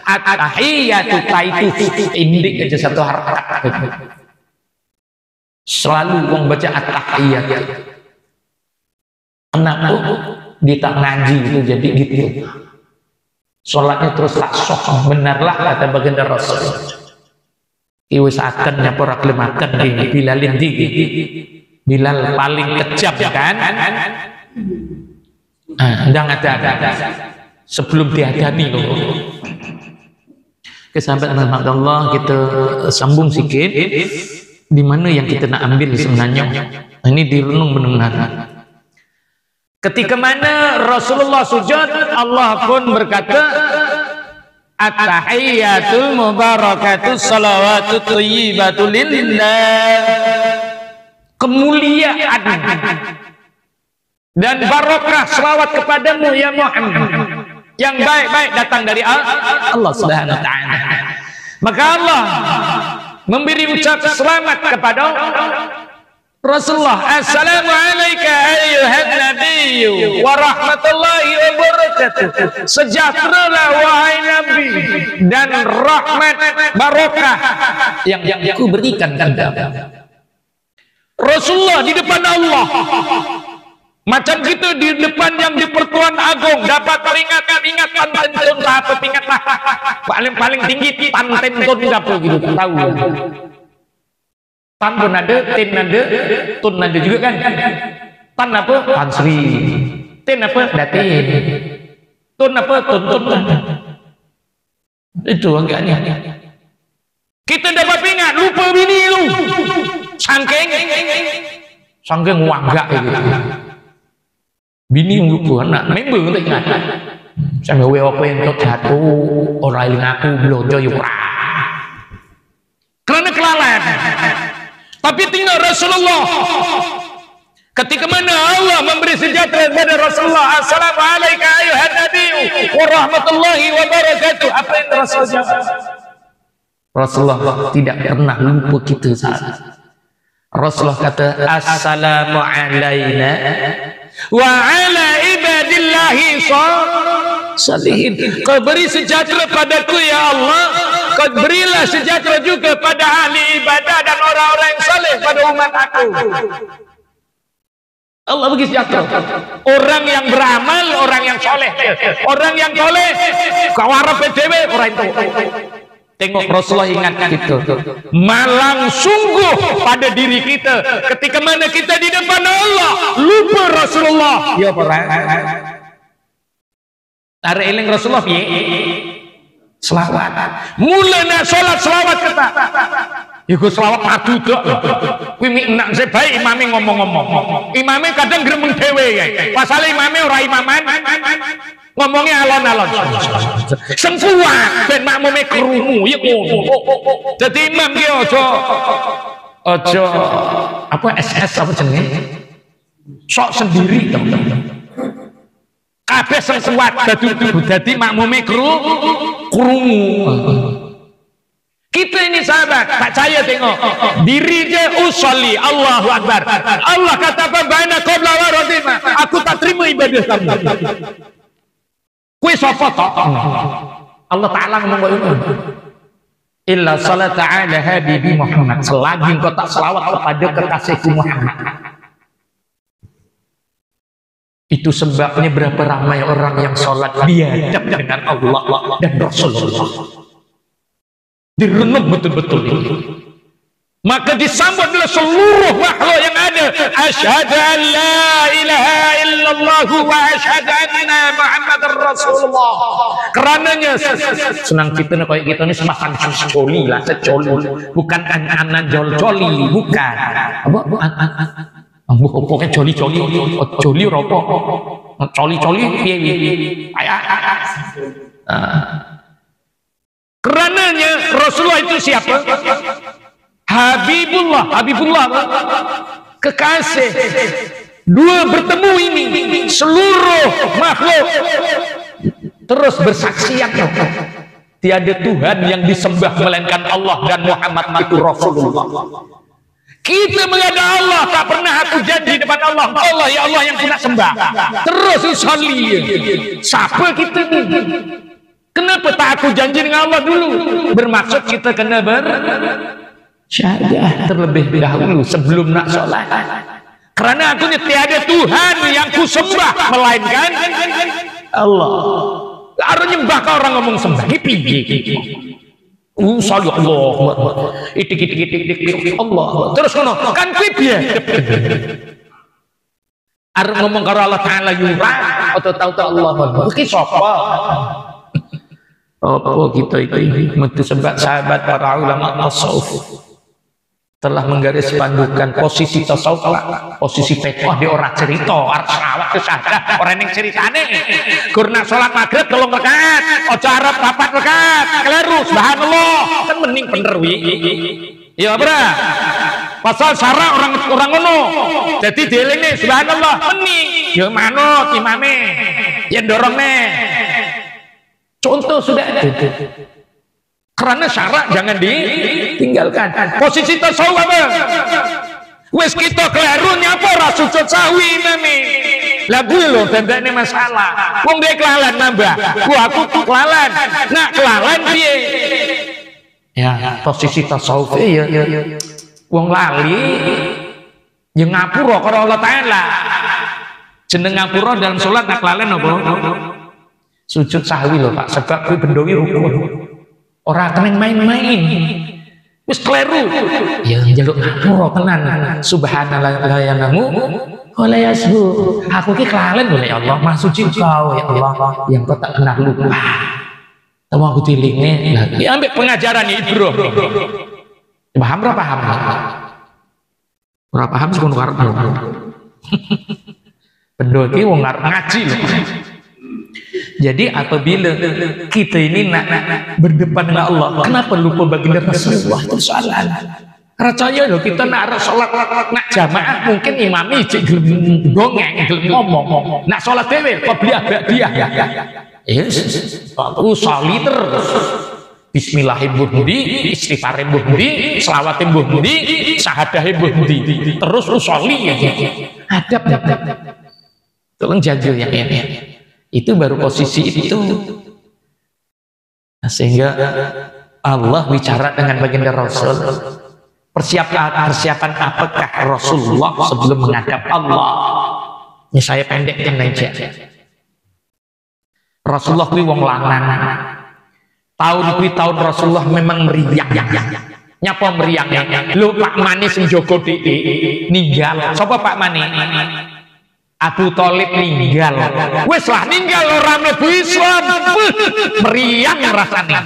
At-tahiyatul itu indik aja satu harakat. Selalu orang baca at-tahiyatul. Kenapa di tak ngaji itu jadi gitu? Sholatnya terus laksok, benarlah kata baginda Rasul. Iwis akan nyapor aklemakan di Bilalin tinggi. Bilal paling kejam kan? Ndang ada sebelum diadani loh. Kesahabat Allah kita sambung sikit. Di mana yang kita nak ambil sebenarnya? Ini direnung benar. Ketika mana Rasulullah sujud, Allah pun berkata, at-tahiyyatul mubarakatus salawatut thayyibatul lillah. Kemuliaan dan barokah selawat kepadamu ya Muhammad. Yang baik-baik datang dari Allah Subhanahu wa taala. Maka Allah memberi ucap selamat kepada Rasulullah. Assalamualaikum ayyuhan nabiyyu wa rahmatullahi wa barakatuh. Sejahteralah wahai Nabi dan rahmat barokah yang aku berikan kepadamu. Rasulullah di depan Allah macam kita di depan yang di Pertuan Agung dapat ingat pantentun apa tingkat paling tinggi pantentun apa gitu tahu. Tan pun ada, tin ada, tun ada juga kan. Tan apa? Tan Sri. Tin apa? Datin. Tun apa? Tun. Itu agaknya. Kita dapat ingat, lupa bini lu. Sangking wagak gitu. Bini lupa anak, member tak ingat. Sampai apa yang tak jatuh, orang yang aku belanja yuk. Karena kelalaian. Tapi tinggal Rasulullah. Ketika mana Allah memberi sejahtera kepada Rasulullah. Assalamualaikum ayuhan nabiyyu wa rahmatullahi wa barakatuh. Apa yang Rasul jawab? Rasulullah tidak pernah lupa kita saat. Rasulullah kata assalamu alaina wa ala ibadillahi salihin. Kau beri sejahtera padaku ya Allah, kau berilah sejahtera juga pada ahli ibadah dan orang-orang yang saleh pada umat aku. Allah begitu jatuh. Orang yang beramal, orang yang soleh. Orang yang soleh, kawarap PDW, orang itu. Tengok Rasulullah ingatkan itu. Malang sungguh pada diri kita ketika mana kita di depan Allah lupa Rasulullah. Ya para. Ada eling Rasulullah piye? Selawat. Mula nak salat selawat kita. Iku selawat padu dok. Kuwi mik enak sebae imame ngomong-ngomong. Imame kadang gremeng dhewe ya. Pasale imame ora imaman. Ngomongnya alon-alon. Sengkuat ben makmume krungu ya ngono. Dadi imam ki aja apa SS apa jenenge? Sok sendiri teman-teman. Kabeh sengkuat dadi makmume krungu. Kita ini sahabat, tak percaya tengok diri dia usolli Allahu Akbar. Allah kata baina qabla wa radima. Aku tak terima ibadah kamu. Kue sapa tok? Allah Taala ngomong ngono. Illa salat ala habibi Muhammad. Selagi engkau tak selawat kepada kekasihku Muhammad. Itu sebabnya berapa ramai orang yang sholat biadab dengan Allah dan Rasulullah. Direnung betul-betul ini. Maka disambut oleh seluruh makhluk yang ada. Asyhadu an la ilaha illallah wa asyhadu anna Muhammadar Rasulullah. Karenanya senang kita kayak kita ini semakan secoli lah, secoli. Bukan anak jol-joli, bukan. Apa? Pokoknya joli-joli, joli rokok, joli-joli, karenanya Rasulullah itu siapa? Habibullah, kekasih. Dua bertemu ini, seluruh makhluk terus bersaksian tiada Tuhan yang disembah melainkan Allah dan Muhammad itu Rasulullah. Kita mengada Allah, tak pernah aku janji depan Allah, Allah ya Allah yang kita sembah. Terus usolli. Siapa kita ni? Kenapa tak aku janji dengan Allah dulu? Bermaksud kita kena bersyahadah terlebih dahulu sebelum nak sholat. Karena aku ni tiada Tuhan yang ku sembah melainkan Allah. Harus nyembah kau orang ngomong sembah. Salih Allah, itik Allah. Terus kono kan kuwi piye? Arep ngomong karo Allah Taala yura atau tahu Allah. Iki sapa? Apa kita iki metu sebab sahabat para ulama tasawuf telah menggaris pandukan posisi tasawuf lah, posisi fiqh di orang cerita arep selawat kesadah orang yang ceritane kurna sholat maghrib 3 rakaat aja arep 4 rakaat keliru subhanallah kan mending bener wi ya bra pasal syara orang ngono jadi dielingne subhanallah mending ya manut imame ya dorongne contoh sudah ada. Karena syarat jangan ditinggalkan. Posisi tasawuf apa? Wes kita keliru nyapa ora sujud sahwi mami. Lah gue lho tandane masalah. Wong dia kelalan nambah. Aku tuh kelalan. Nak kelalan piye? Ya, posisi tasawuf ya. Wong lali yang ngapura karo Allah Taala. Jeneng ngapura dalam salat nak kelalan apa? Sujud sahwi loh Pak, sebab kuwi bendowi rukun. Orang kena main-main wis kleru ya njaluk ngapura tenan subhanallah ya namu wala yasbu aku ki kelalen oleh Allah maha suci Engkau ya Allah yang kau tak pernah lupa tahu aku dilingne lagi ambil pengajaran Ibro paham ora paham sekono karep bendo iki wong arep ngaji lho. Jadi apabila kita ini nak berdepan dengan Allah, kenapa lupa baginda Rasulullah itu soalan. Percaya loh kita nak sholat nak jamaah mungkin imami cek gelem dongeng gelem ngomong. Nak sholat dewe qobliyah ba'diyah ya. Yes. Usolli terus. Bismillah bundi, istighfar bundi, selawat bundi, syahadah bundi. Terus usolli ya. Adab. Tolong jaga yang ini. Itu baru posisi itu. Nah, sehingga Allah bicara dengan baginda Rasul. Persiapan apakah Rasulullah sebelum menghadap Allah? Ini saya pendekkan aja. Rasulullah kuwi wong lanang. Tahun kuwi tahun Rasulullah memang meriang. Nyapa meriangnya? Lho Pak Mani sing jaga ninggal. Sapa Pak Mani? Abu Thalib ninggal. Wis lah ninggal ora mlebu Islam. Meriang rasane.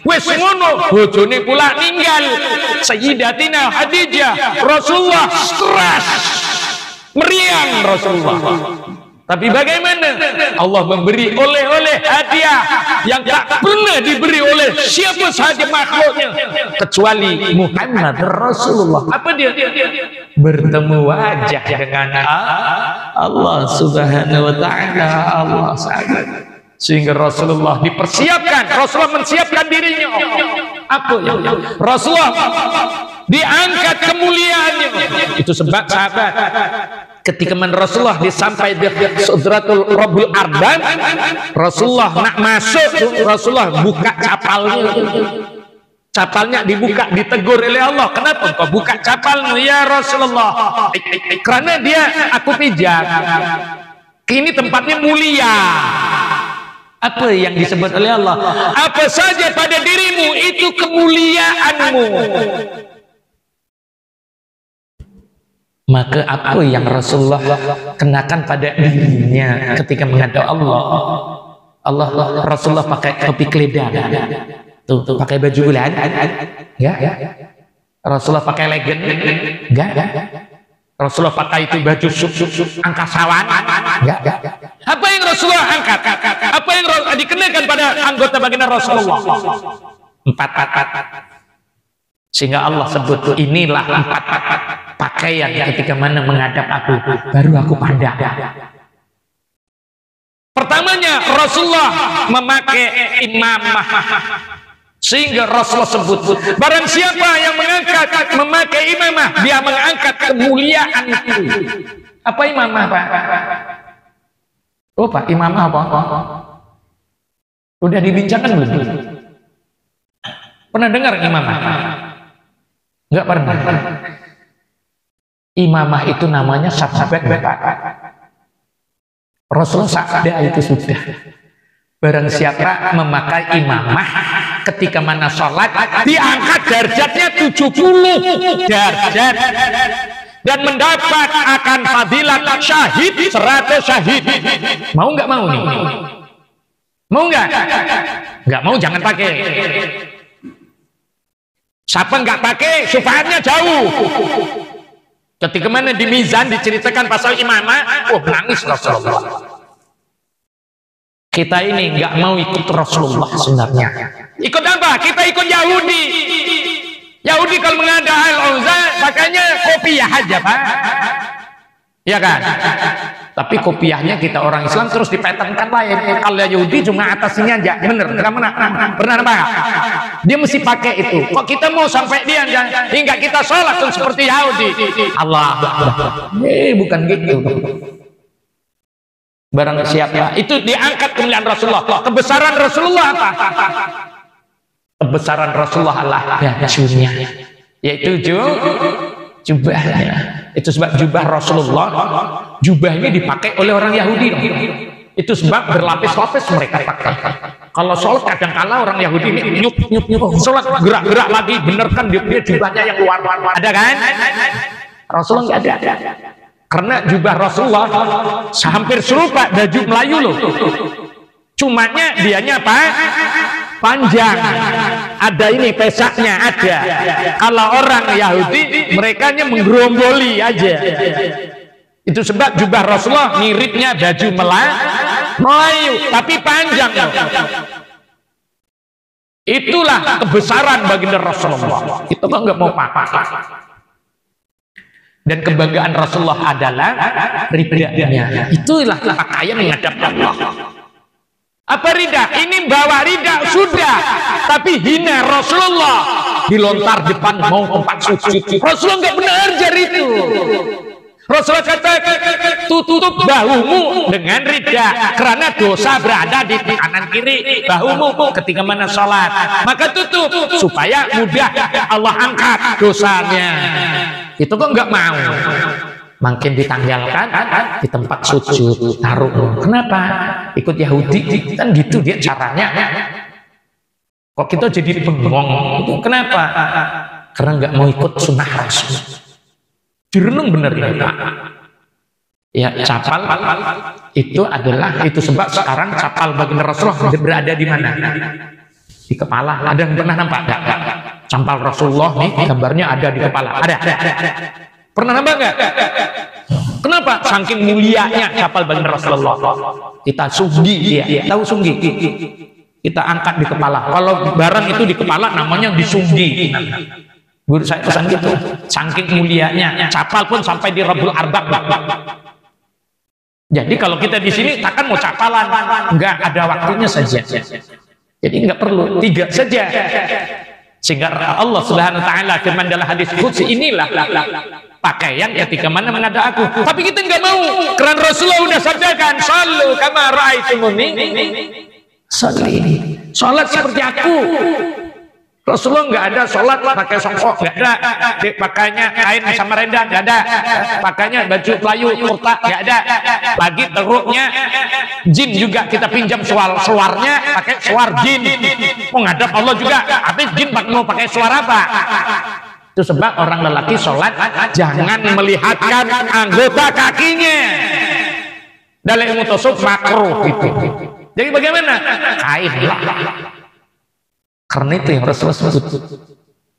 Wis ngono bojone pula ninggal. Sayyidatina Khadijah, Rasulullah stres. Meriang Rasulullah. Tapi bagaimana? Allah memberi oleh-oleh hadiah yang tak pernah diberi oleh siapa saja makhluknya kecuali Muhammad Rasulullah. Apa dia? Bertemu wajah dengan Allah Subhanahu wa taala. Allah sangat. Sehingga Rasulullah dipersiapkan, Rasulullah mensiapkan dirinya. Apa ya? Rasulullah diangkat kemuliaannya. Itu sebab sahabat ketika Rasulullah disampaikan di Sidratul Rabbul Ardan, Rasulullah nak masuk, Rasulullah buka capalnya dibuka, ditegur oleh Allah. Kenapa kau buka capalmu ya Rasulullah? Karena dia aku pijak. Ini tempatnya mulia. Apa yang disebut oleh Allah? Apa saja pada dirimu itu kemuliaanmu. Maka apa yang Rasulullah kenakan pada dirinya ketika menghadap Allah? Rasulullah pakai topi keledar, tuh pakai baju bulan, ya. Rasulullah pakai legend, enggak. Rasulullah pakai itu baju angkasawan, enggak. Apa yang Rasulullah angkat? Apa yang dikenakan pada anggota baginda Rasulullah? Empat. Sehingga Allah sebut inilah empat pakaian ketika mana menghadap aku, baru aku pandang. Pertamanya Rasulullah memakai imamah, sehingga Rasulullah sebut barang siapa yang memakai imamah, dia mengangkat kemuliaan itu. Apa imamah Pak? Oh Pak, imamah apa? Udah dibincangkan belum? Pernah dengar imamah? Enggak pernah. Imamah itu namanya sahabat Bapak. Rasulullah sabda itu sudah. Barang siapa memakai imamah ketika mana sholat, diangkat derajatnya 70 derajat dan mendapat akan fadilat syahid 100 syahid. Mau nggak mau nih? Mau nggak? Nggak mau jangan pakai. Siapa nggak pakai, syafaatnya jauh. Ketika mana di mizan diceritakan pasal imamah, oh nangis Rasulullah. Kita ini nggak mau ikut Rasulullah sebenarnya. Ikut apa? Kita ikut Yahudi. Yahudi kalau mengada al-Uzza, makanya kopiah aja Pak. Ya kan? Tapi kopiahnya kita orang Islam terus dipatenkan lain. Kalau Yahudi cuma atasnya aja, bener? Pernah apa? Dia mesti pakai itu. Kok kita mau sampai dia hingga kita sholat seperti Yahudi? Allah, bukan gitu. Barang siapa itu diangkat kemuliaan Rasulullah. Kebesaran Rasulullah apa? Kebesaran Rasulullah Allah bajunya, yaitu jubahnya. Itu sebab jubah Rasulullah, jubah ini dipakai oleh orang Yahudi. Itu sebab berlapis-lapis mereka pakai. Kalau sholat kadang-kala orang Yahudi ini nyup, sholat gerak-gerak lagi, bener kan dia punya jubahnya yang luar. Ada kan? Rasulullah nggak ada. Karena jubah Rasulullah hampir serupa baju Melayu loh. Cumanya dianya apa? Panjang. Ada ini pesaknya ada. Kalau orang Yahudi mereka nya menggeromboli aja. Itu sebab jubah Rasulullah miripnya baju Melayu tapi panjang. Itulah kebesaran baginda Rasulullah. Kita kan nggak mau pakai. Dan kebanggaan Rasulullah adalah ridanya. Itulah pakaian menghadap Allah. Apa rida? Ini bawa rida sudah, tapi hina Rasulullah. Dilontar depan mau tempat sujud. Rasulullah nggak pernah ajar itu. Rasulullah kata tutup bahumu dengan rida, karena dosa berada di kanan kiri bahumu ketika mana sholat. Maka tutup supaya mudah Allah angkat dosanya. Itu kok nggak mau. makin ditanggalkan di tempat sujud, taruh. Kenapa? Ikut Yahudi kan gitu dia caranya. Kok kita jadi bengong? Kenapa? Karena nggak mau ikut sunnah Rasul. Direnung bener ini Pak. Ya, capal itu adalah, itu sebab sekarang capal baginda Rasulullah berada di mana? Di kepala. Ada yang pernah nampak? Enggak. Campal Rasulullah nih gambarnya ada di kepala. Ada. Pernah nampak enggak? Kenapa? Saking mulianya capal baginda Rasulullah. Kita sunggi dia. Tahu sunggi? Kita angkat di kepala. Kalau barang itu di kepala namanya disunggi. Guru saya pesan gitu. Saking mulianya capal pun sampai di Rabbul Arbab. Jadi kalau kita di sini takkan mau capalan, enggak, ada waktunya saja. Jadi enggak perlu, 3 saja. Sehingga Allah Subhanahu wa taala firman dalam hadis qudsi, inilah pakaian ketika mana menghadap aku. Tapi kita enggak mau, karena Rasulullah sudah sabdakan, "Shallu kama ra'aitumuni sholli." Salat seperti aku. Rasulullah nggak ada sholat pakai songkok, nggak ada. Pakainya kain sama rendang, nggak ada. Pakainya baju pelayu, kurta, nggak ada. Lagi teruknya jin juga kita pinjam suarnya, pakai suar jin. Menghadap Allah juga, tapi jin mau pakai suar apa? Itu sebab orang lelaki sholat jangan melihatkan anggota kakinya. Dalam ilmu tasawuf makruh itu. Jadi bagaimana? Kain lah. Karena itu yang Rasulullah sebut.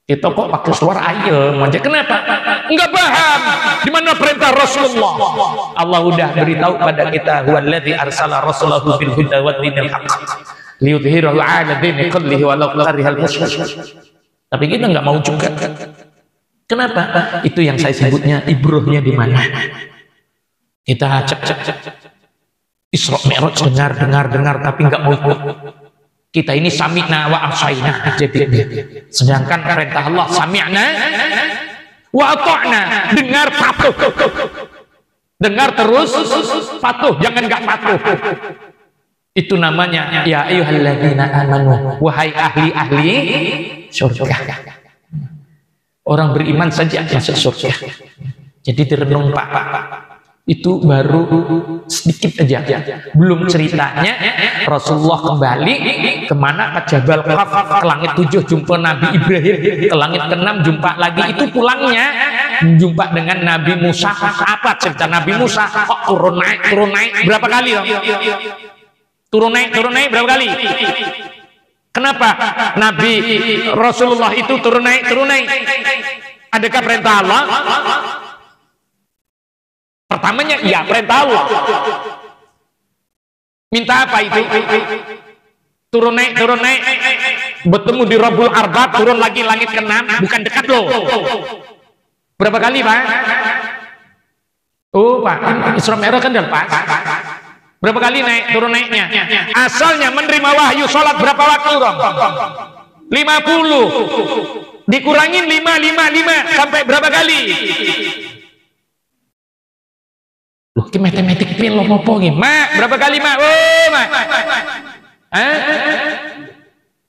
Kita kok pakai suara ayam aja. Kenapa? Enggak paham di mana perintah Rasulullah. Allah udah beritahu pada kita, huwallazi arsala rasulahu bil huda wa dinil haqq liyudhhirahu 'ala dini kullihi walau karihal musyrikun. Tapi kita enggak mau juga. Kenapa? Itu yang saya sebutnya ibrohnya di mana? Kita cek Isra Mi'raj, dengar tapi enggak mau ikut. Kita ini sami'na wa asaina jadi. Sedangkan perintah Allah sami'na wa ata'na, dengar patuh. Dengar terus patuh, jangan enggak patuh. Itu namanya ya ayyuhalladzina amanu, wahai ahli-ahli surga. Orang beriman saja masuk surga. Jadi direnung Pak. Itu baru sedikit aja, belum ceritanya Rasulullah kembali kemana, ke Jabal Qaf, ke langit 7 jumpa Nabi Ibrahim, ke langit ke-6 jumpa lagi, itu pulangnya jumpa dengan Nabi Musa. Apa cerita Nabi Musa? Kok turun naik berapa kali dong? Turun naik berapa kali? Kenapa Nabi Rasulullah itu turun naik? Adakah perintah Allah? Pertamanya iya, perintah Allah. Minta apa itu? Turun naik, bertemu di Rabbul Arbab, turun lagi langit ke-6, bukan dekat loh. Berapa kali Pak? Oh Pak, Isra Mi'raj kan udah pas. Berapa kali turun naiknya? Asalnya menerima wahyu sholat berapa waktu dong? 50. Dikurangin 5 sampai berapa kali? Loh, ki matematik pil lo ngopo nggih, Mak? Berapa kali, Mak? Oh, Mak.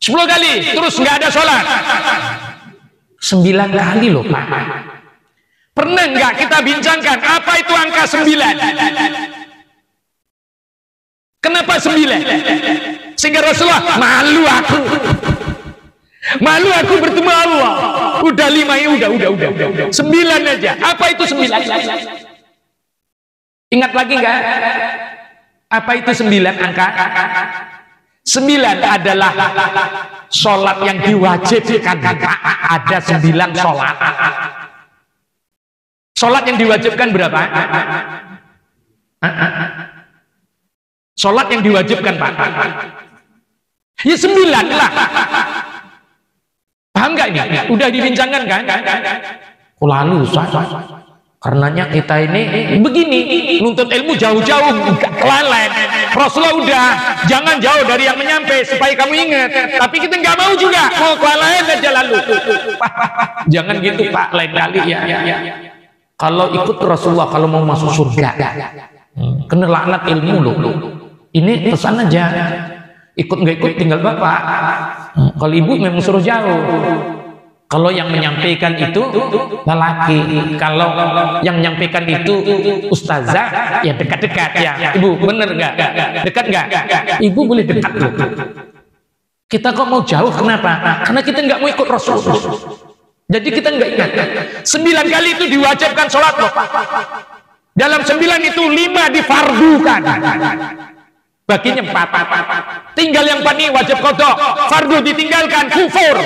10 kali, terus nggak ada sholat. 9 kali loh, Pak. Pernah nggak kita bincangkan apa itu angka 9? Kenapa 9? Sehingga Rasulullah, malu aku bertemu Allah. Udah 5 ya, udah. 9 aja. Apa itu 9? Ingat lagi enggak? Apa itu 9 angka? 9 adalah sholat yang diwajibkan. Ada 9 sholat. Sholat yang diwajibkan berapa? Sholat yang diwajibkan Pak? Ya 9 lah. Paham nggak ini? Udah dibincangkan kan? Lalu karenanya kita ini begini, nuntut ilmu jauh-jauh, kelalen. Rasulullah udah, jangan jauh dari yang menyampai supaya kamu ingat. Tapi kita nggak mau juga, mau kelalen aja lalu. Jangan gitu Pak, lain kali ya. Kalau ikut Rasulullah, kalau mau masuk surga, kena laknat ilmu loh. Ini pesan aja. Ikut nggak ikut tinggal Bapak. Kalau Ibu memang suruh jauh. Kalau yang menyampaikan itu lelaki, kalau yang menyampaikan itu ustazah, ya dekat-dekat ya. Ibu, bener nggak? Dekat nggak? Ibu boleh dekat loh. Kita kok mau jauh, kenapa? Karena kita nggak mau ikut Rasul. Jadi kita nggak ingat. 9 kali itu diwajibkan sholat loh. Dalam 9 itu 5 difardukan. Baginya 4. Tinggal yang 4 ini wajib qadha. Fardu ditinggalkan kufur.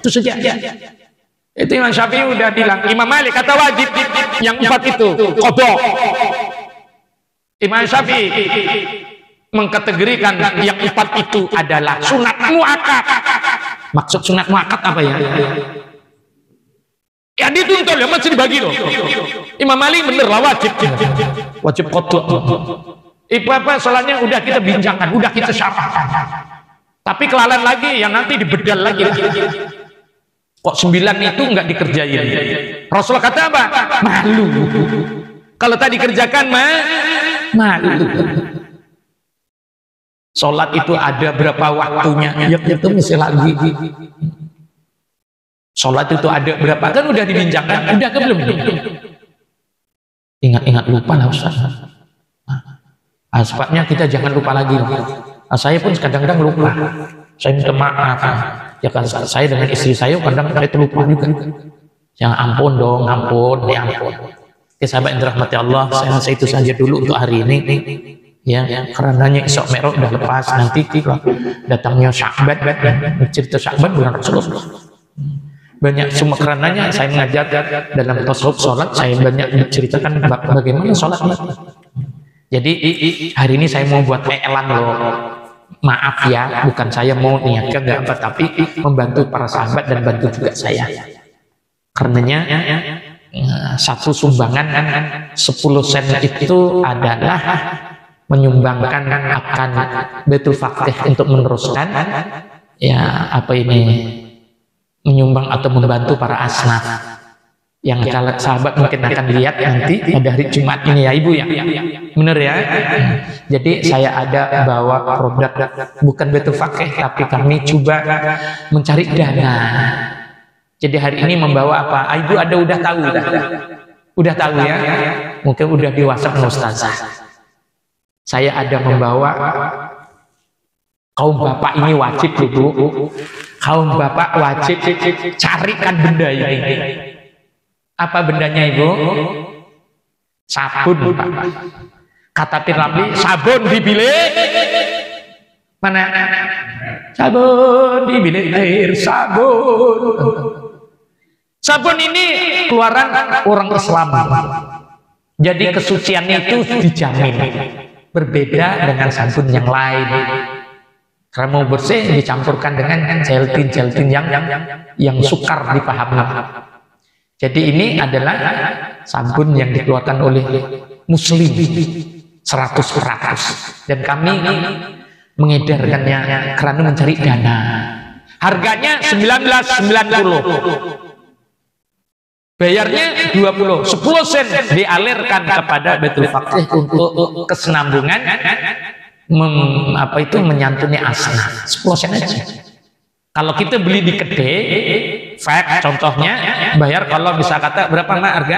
Itu saja. Itu Imam Syafi'i udah bilang. Imam Malik kata wajib yang 4 itu qadha. Imam Syafi'i mengkategorikan yang 4 itu adalah sunat muakkad. Maksud sunat muakkad apa ya? Ya dituntut ya, masih dibagi loh. Imam Malik bener lah wajib qadha. Ibu apa sholatnya udah kita bincangkan, udah kita syarahkan. Tapi kelalaian lagi yang nanti dibedal lagi. Kok 9 itu nggak dikerjain? Rasul kata apa? Malu. Kalau tadi kerjakan malu. Sholat itu ada berapa waktunya? Ya itu mesti lagi. Sholat itu ada berapa? Kan udah dibincangkan. Udah ke belum? Ingat-ingat lupa lah Ustaz. Sebabnya kita jangan lupa lagi. Saya pun kadang-kadang lupa. Saya minta maaf. Ya kan saya dengan istri saya kadang saya terlupa juga. Yang ampun dong, ampun. Oke sahabat yang dirahmati Allah, saya rasa itu saja dulu untuk hari ini. Ya, karenanya Isra Mi'raj udah lepas, nanti datangnya Sya'ban, cerita Sya'ban bulan Rasulullah. Banyak semua karenanya saya mengajar dalam tasawuf sholat, saya banyak menceritakan bagaimana sholat. Jadi hari ini saya mau buat iklan loh. Maaf ya, bukan saya mau niatkan nggak apa, tapi membantu para sahabat dan bantu juga saya. Karenanya satu sumbangan 10 sen itu adalah menyumbangkan akan Baitul Faqih untuk meneruskan ya apa ini menyumbang atau membantu para asnaf yang kalau sahabat mungkin akan lihat nanti pada hari Jumat ini ya Ibu ya, bener ya. Jadi saya ada bawa produk bukan Baitul Faqih, tapi kami coba mencari dana. Jadi hari ini membawa apa? Ibu ada udah tahu ya, mungkin udah di WhatsApp ustazah. Saya ada membawa kaum bapak ini wajib Bu, kaum bapak wajib carikan benda ini. Apa bendanya Ibu? Sabun Pak. Kata Piramli, sabun di bilik mana? Sabun di bilik air, sabun. Sabun ini keluaran orang Islam. Jadi kesuciannya itu dijamin. Berbeda dengan sabun yang lain. Karena mau bersih dicampurkan dengan gelatin yang sukar dipahami. Jadi ini adalah sabun yang dikeluarkan oleh Muslim 100%, dan kami mengedarkannya karena mencari dana. Harganya 19,90, bayarnya 20, 10 sen dialirkan kepada Baitul Faqih untuk kesenambungan menyantuni asnaf. 10 sen aja. Kalau kita beli di kedai fake contohnya bayar, kalau bisa kata berapa Mbak harga?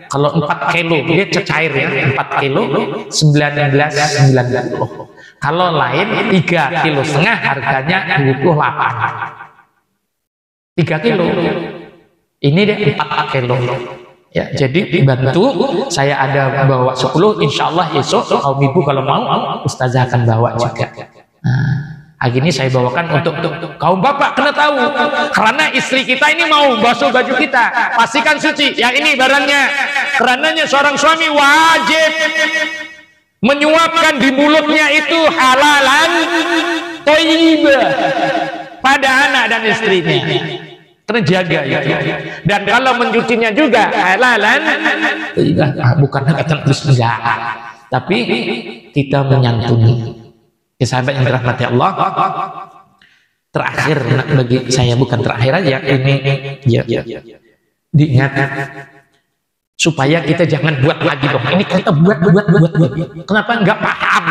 Kalau 4 kilo dia cecair ya, 4 kilo 19,90. Kalau lain 3,5 kilo harganya 28. 3 kilo ini dia 4 kilo ya. Jadi dibantu, saya ada bawa 10, insya Allah esok kaum ibu kalau mau ustazah akan bawa juga. Hari ini saya bawakan untuk kaum bapak, kena tahu karena istri kita ini mau basuh baju kita, pastikan suci ya, ini barangnya. Karenanya seorang suami wajib menyuapkan di mulutnya itu halalan thayyibah pada anak dan istrinya, terjaga ya. Dan kalau mencucinya juga halalan thayyibah, bukan kata enggak, tapi kita menyantuni. Sahabat yang dirahmati Allah, terakhir bagi saya, bukan terakhir aja ini ya, diingat supaya kita jangan buat lagi dong. Ini kita buat. Kenapa nggak paham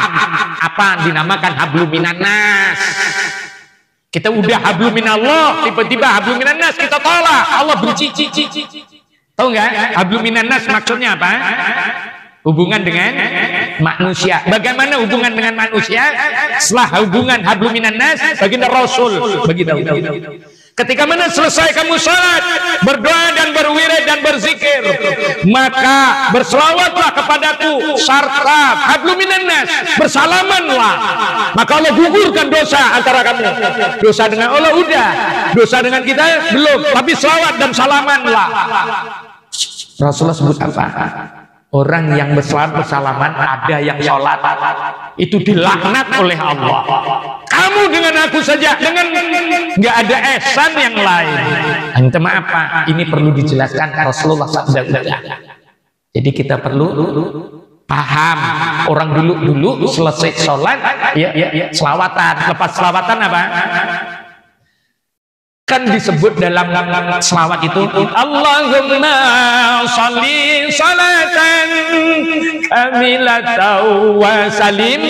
apa dinamakan hablum minan nas? Kita udah hablum minallah, tiba-tiba hablum minannas kita tolak. Allah benci. Tahu nggak? Hablum minannas maksudnya apa? Hubungan dengan manusia. Bagaimana hubungan dengan manusia? Setelah hubungan hablum minannas, baginda Rasul bagi tahu. Ketika mana selesai kamu sholat, berdoa dan berwirid dan berzikir, maka berselawatlah kepadaku serta hablum minannas, bersalamanlah, maka Allah gugurkan dosa antara kamu. Dosa dengan Allah udah, dosa dengan kita belum, tapi selawat dan salamanlah. Rasulullah sebut apa? Orang yang bersalaman, ada yang sholat, itu dilaknat oleh Allah. Kamu dengan aku saja, dengan nggak ada ihsan yang lain. Minta maaf Pak, ini perlu dijelaskan Rasulullah SAW. Jadi kita perlu paham. Orang dulu selesai sholat, selawatan. Lepas selawatan apa? Kan disebut dalam selawat itu Allahumma sholli sholatan kamilatan wa salim.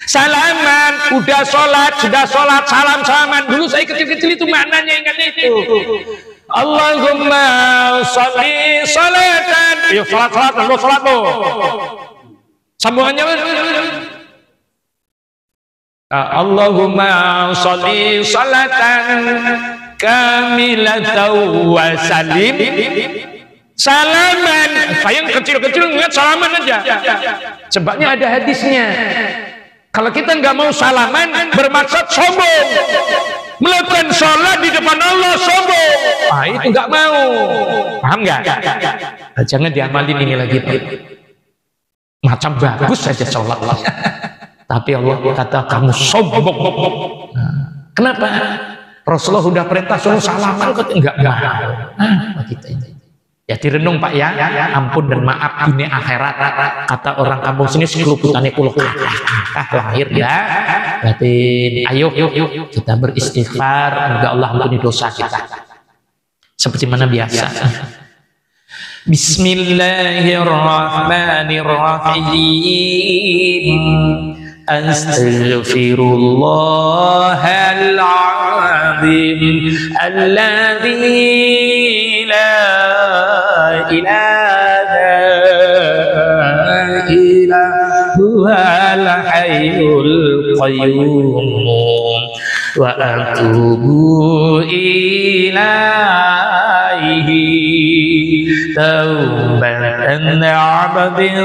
Salaman, udah sholat, sudah sholat, salam-salaman. Dulu saya kecil-kecil itu maknanya ingat itu. Allahumma sholli sholatan. Yuk sholat lo. Sambungannya Allahumma sholli sholatan kamilatan wa salim. Salaman, saya kecil-kecil ingat salaman aja. Sebabnya ada hadisnya. Kalau kita nggak mau salaman, bermaksud sombong. Melakukan sholat di depan Allah sombong. Itu nggak mau. Paham nggak? Jangan diamalin ini lagi. Macam bagus saja sholat. Tapi Allah kata kamu sombong. Kenapa? Rasulullah sudah perintah suruh salaman, kata enggak. Kita ini. Ya direnung Pak ya. Ampun dan maaf dunia akhirat. Kata orang kampung sini sekeluputane kulo lahir ya. Berarti ayo kita beristighfar, semoga Allah ampuni dosa kita. Seperti mana biasa. Bismillahirrahmanirrahim. Astaghfirullahal azim alladzi la ilaha illa huwal hayyul qayyum wa atubu ilaihi taubatan 'abdin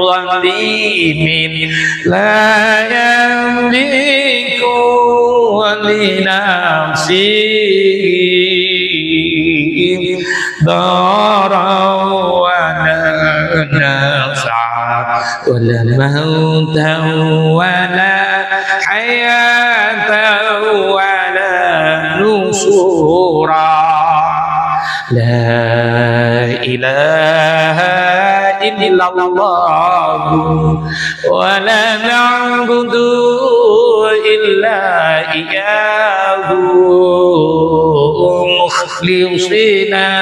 zalimin la yamliku li nafsihi daran wa naf'a wala mautan wala hayatan wala nusura. La ilaha illallah wa la na'budu illa iyyahu mukhlisina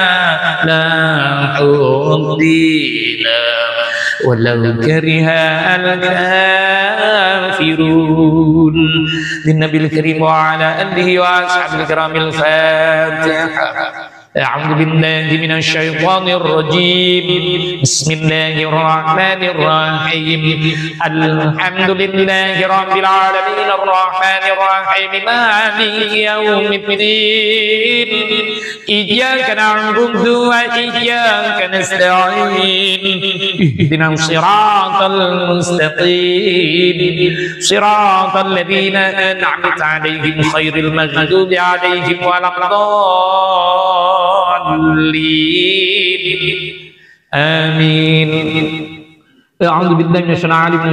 lahu dina walau kariha al-kafirun. Linnabil karim wa ala alihi wa ashabil kiramil Fatihah. أعوذ بالله من الشيطان الرجيم بسم الله الرحمن الرحيم الحمد لله رب العالمين الرحمن الرحيم مالك يوم الدين إياك نعبد وإياك نستعين اهدنا الصراط المستقيم صراط الذين أنعمت عليهم غير المغضوب عليهم ولا الضالين. آمين. أعوذ بالله من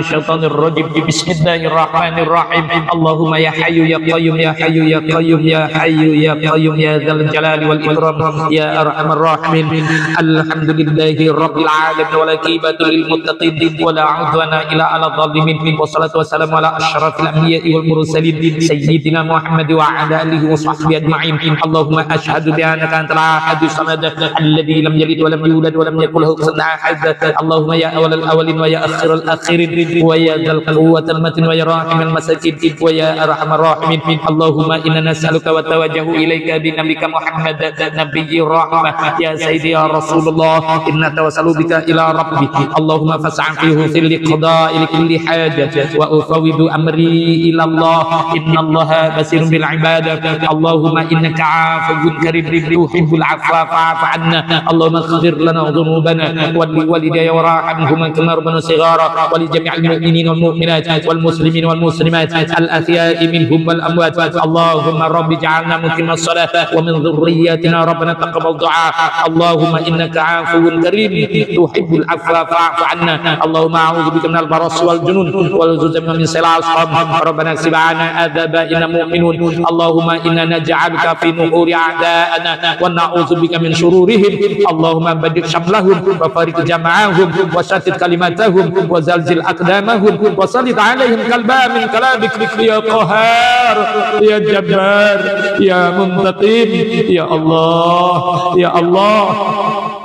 الشيطان الرجيم بسم الله الرحمن الرحيم اللهم يا حي يا قيوم يا حي يا قيوم يا حي يا قيوم يا ذا الجلال والإكرام يا أرحم الراحمين. الحمد لله رب العالمين والعاقبة للمتقين ولا عدوان إلا على الظالمين والصلاة والسلام على أشرف الأنبياء والمرسلين سيدنا محمد وعلى آله وصحبه أجمعين. اللهم أشهد بأنك أنت الأحد الصمد الذي لم يلد ولم يولد ولم يكن له كفوا أحد. اللهم يا أول الأولين الأولين ويا آخر الآخرين ويا ذا القوة المتين ويا راحم المساكين ويا أرحم الراحمين. اللهم إنا نسألك وتوجه إليك بنبيك محمد نبي الرحمة يا سيدي يا رسول الله إنا توسل بك إلى ربي اللهم فاسع في لقضاء لكل حاجة وأفوض أمري إلى الله إن الله بصير بالعباد. اللهم إنك عفو كريم تحب العفو فاعف عنا. اللهم اغفر لنا ذنوبنا ولوالدي وارحمهما كما ربنا صغارا ولجميع المؤمنين والمؤمنات والمسلمين والمسلمات الأحياء منهم والأموات. اللهم رب اجعلنا مقيم الصلاة ومن ذرياتنا ربنا تقبل دعاء. اللهم إنك عفو كريم تحب العفو فاعف عنا. اللهم أعوذ بك من البرص والجنون والجذام من سيل الأسقام. ربنا اكشف عنا عذاب إنا مؤمنون. اللهم إنا نجعلك في نحور أعداءنا ونعوذ بك من شرورهم. اللهم بدد شملهم وفارق جمعهم وشتت كلماتهم وزلزل أقدامهم وسلط عليهم كلبا من كلابك يا قهار يا جبار يا منتقم يا الله يا الله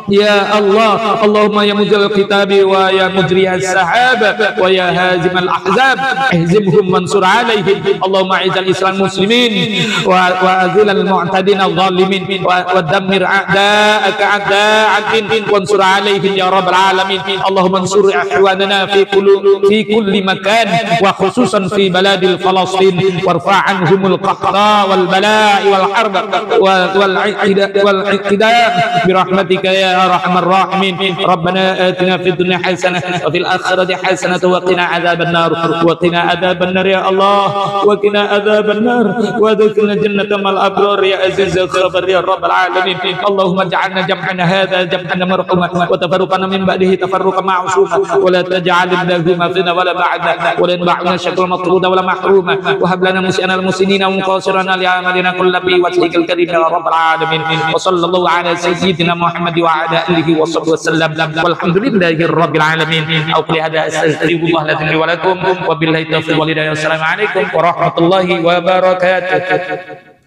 يا الله. اللهم يا منزل الكتاب ويا مجري السحاب ويا هازم الأحزاب اهزمهم وانصر عليهم. اللهم اعز الإسلام المسلمين وأذل المعتدين الظالمين ودمر أعداءك أعداء الدين وانصر عليهم يا رب العالمين. اللهم انصر إخواننا في كل مكان وخصوصا في بلاد فلسطين وارفع عنهم القحط والبلاء والحرب والاعتداء برحمتك يا أرحم الراحمين. ربنا آتنا في الدنيا حسنة وفي الآخرة حسنة وقنا عذاب النار وقنا عذاب النار يا الله وقنا عذاب النار وادخلنا جنة مع الأبرار يا عزيز الخبر يا رب العالمين. اللهم اجعلنا جمعنا هذا جمعنا مرحوما وتفرقنا من بعده تفرقا معصوما ولا تجعل اللهم فينا ولا بعدنا ولا ينبعنا شكر مطرودا ولا محروما وهب لنا مسيئنا المسنين ومقاصرنا لعملنا كل بوجهك الكريم يا رب العالمين. وصلى الله على سيدنا محمد وعلى آله وصحبه وسلم والحمد لله رب العالمين. أقول هذا أستغفر الله لي ولكم وبالله التوفيق والهداية. والسلام عليكم ورحمة الله وبركاته.